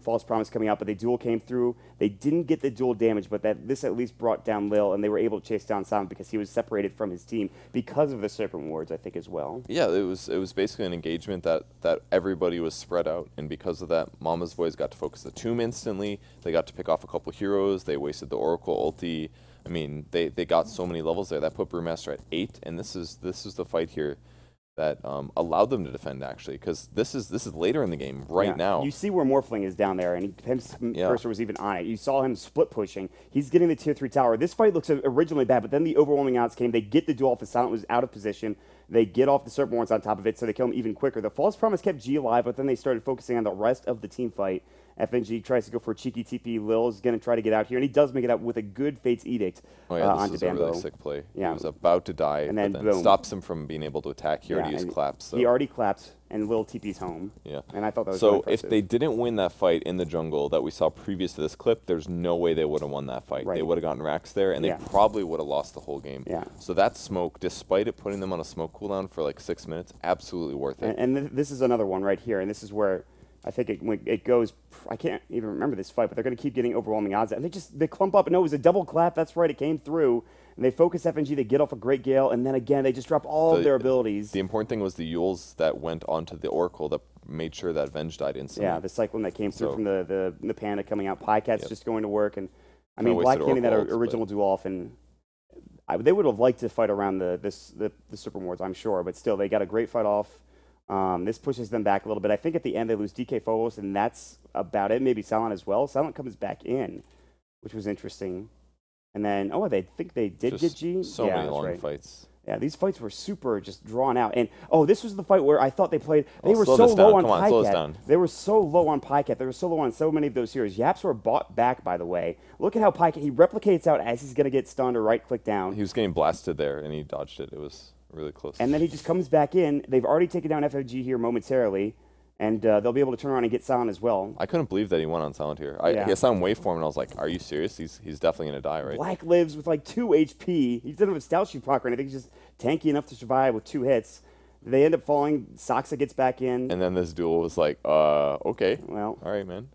False Promise coming out, but the duel came through. They didn't get the duel damage, but this at least brought down Lil, and they were able to chase down Silent because he was separated from his team because of the Serpent Wards, I think, as well. Yeah, it was basically an engagement that everybody was spread out, and because of that, Mama's Boys got to focus the tomb instantly. They got to pick off a couple heroes. They wasted the Oracle ulti. I mean, they got so many levels there. That put Brewmaster at 8, and this is the fight here that allowed them to defend, actually, because this is later in the game now. You see where Morphling is down there, and his cursor was even on it. You saw him split pushing. He's getting the tier 3 tower. This fight looks originally bad, but then the overwhelming odds came. They get the duel off. The Silent was out of position. They get off the Serpent Wards on top of it, so they kill him even quicker. The False Promise kept G alive, but then they started focusing on the rest of the team fight. FNG tries to go for a cheeky TP. Lil is going to try to get out here, and he does make it out with a good Fate's Edict onto this is Bambo. a really sick play. Yeah. He was about to die, and then, but then stops him from being able to attack. He already used claps. So. He already claps, and Lil TP's home. Yeah. And I thought that was so really impressive. if they didn't win that fight in the jungle that we saw previous to this clip, there's no way they would have won that fight. Right. They would have gotten racks there, and they probably would have lost the whole game. Yeah. So that smoke, despite it putting them on a smoke cooldown for like 6 minutes, absolutely worth it. And this is another one right here, and this is where I think it goes. I can't even remember this fight, but they're going to keep getting overwhelming odds. And they clump up. And no, it was a double clap. That's right. It came through. And they focus FNG. They get off a Great Gale. And then again, they just drop all of their abilities. The important thing was the Yules that went onto the Oracle that made sure that Venge died instantly. Yeah, the Cyclone that came through from the Panda coming out. Pycat's just going to work. And I mean, Black getting that original duel off. And they would have liked to fight around the Super Wards, I'm sure. But still, they got a great fight off. This pushes them back a little bit. I think at the end they lose DK Phobos, and that's about it. Maybe Silent as well. Silent comes back in, which was interesting. And then, they think they did get G. So many long fights. Yeah, these fights were super just drawn out. And, this was the fight where I thought they played. They were so slow low on Come on, slow us down. Pycat. They were so low on Pycat. They were so low on so many of those heroes. Yaps were bought back, by the way. Look at how Pycat, he replicates out as he's going to get stunned or right-click down. He was getting blasted there, and he dodged it. It was really close. And then he just comes back in. They've already taken down FFG here momentarily, and they'll be able to turn around and get Silent as well. I couldn't believe that he went on Silent here. I saw him waveform, and I was like, are you serious? He's definitely going to die, right? Black lives with like 2 HP. He doesn't have a Stout Shoot proc or anything. He's just tanky enough to survive with 2 hits. They end up falling. Saksa gets back in. And then this duel was like, okay. Well, all right, man.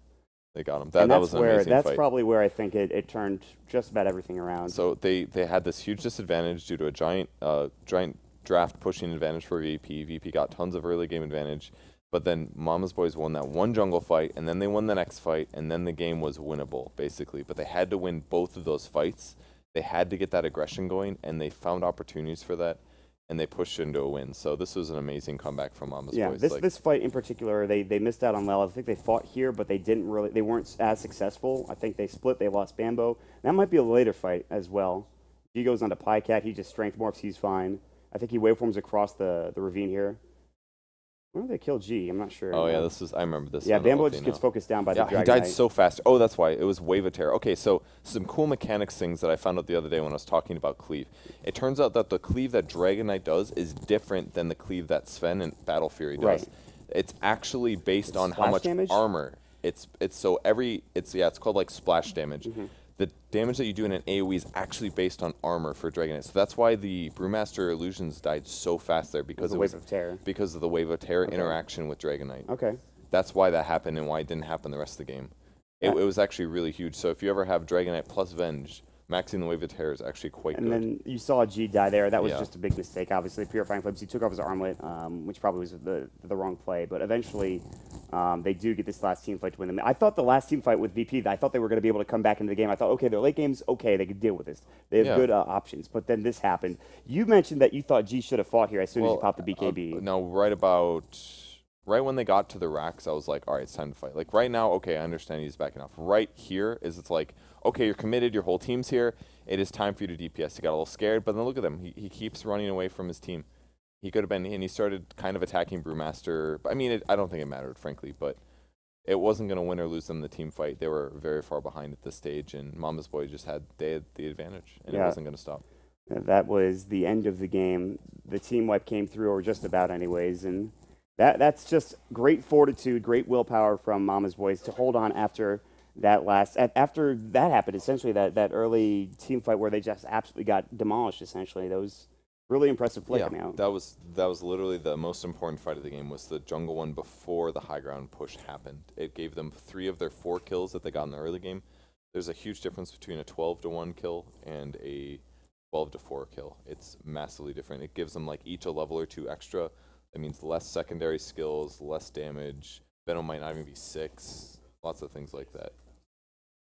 They got him. That was an amazing That's fight. probably where I think it turned just about everything around. So they had this huge disadvantage due to a giant draft pushing advantage for VP. VP got tons of early game advantage, but then Mama's Boys won that one jungle fight, and then they won the next fight, and then the game was winnable, basically. But they had to win both of those fights. They had to get that aggression going, and they found opportunities for that, and they pushed into a win. So this was an amazing comeback from Mama's Boys. This fight in particular, they missed out on Lel. I think they fought here, but they weren't as successful. I think they split. They lost Bambo. That might be a later fight as well. He goes on to Pycat. He just strength morphs. He's fine. I think he waveforms across the ravine here. When did they kill G? I'm not sure. Oh, yeah, I remember this. Yeah, Bambo just gets focused down by the Dragon he died Knight. so fast. Oh, that's why. It was Wave of Terror. Okay, so some cool mechanics things that I found out the other day when I was talking about cleave. It turns out that the cleave that Dragon Knight does is different than the cleave that Sven and Battle Fury does. Right. It's actually based on how Splash much damage? armor. It's called like splash damage. Mm-hmm. The damage that you do in an AoE is actually based on armor for Dragon Knight. So that's why the Brewmaster Illusions died so fast there, because Wave of Terror. Because of the Wave of Terror interaction with Dragon Knight. Okay. That's why that happened and why it didn't happen the rest of the game. It was actually really huge. So if you ever have Dragon Knight plus Venge, maxing the Wave of Terror is actually quite good. And then you saw G die there. That was just a big mistake, obviously. Purifying Flames, he took off his armlet, which probably was the wrong play. But eventually, they do get this last team fight to win them. I thought the last team fight with VP, I thought they were going to be able to come back into the game. I thought, okay, their late game's okay. They could deal with this. They have good options. But then this happened. You mentioned that you thought G should have fought here as soon as you popped the BKB. No, right when they got to the racks, I was like, all right, it's time to fight. Like right now, okay, I understand he's backing off. Right here it's like, okay, you're committed, your whole team's here. It is time for you to DPS. He got a little scared, but then look at him. He keeps running away from his team. He could have been, and he started kind of attacking Brewmaster. I mean, I don't think it mattered, frankly, but it wasn't going to win or lose them the team fight. They were very far behind at this stage, and Mama's Boy they had the advantage, and it wasn't going to stop. That was the end of the game. The team wipe came through, or just about anyways, and that's just great fortitude, great willpower from Mama's Boys to hold on after that happened, essentially that early team fight where they just absolutely got demolished, essentially. That was really impressive play coming out. That was literally the most important fight of the game, was the jungle one before the high ground push happened. It gave them 3 of their 4 kills that they got in the early game. There's a huge difference between a 12-1 kill and a 12-4 kill. It's massively different. It gives them like each a level or 2 extra. That means less secondary skills, less damage. Venom might not even be 6. Lots of things like that.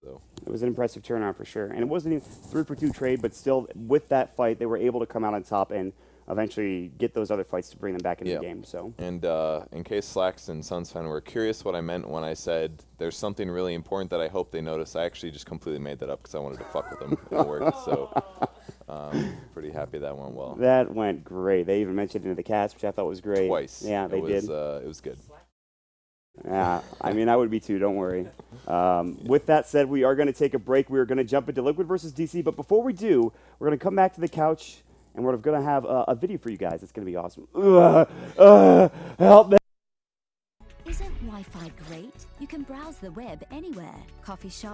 So it was an impressive turnaround for sure. And it wasn't even 3-for-2 trade, but still, with that fight, they were able to come out on top and eventually get those other fights to bring them back into the game. So, and in case Slacks and Suns fan were curious what I meant when I said there's something really important that I hope they notice, I actually just completely made that up because I wanted to fuck with them. It worked. So pretty happy that went well. That went great. They even mentioned it in the cast, which I thought was great. Twice. Yeah, they did. It was good. Yeah, I mean, I would be too, don't worry. With that said, we are going to take a break. We are going to jump into Liquid versus DC, but before we do, we're going to come back to the couch, and we're going to have a video for you guys. It's going to be awesome. Help me. Isn't Wi-Fi great? You can browse the web anywhere. Coffee shop,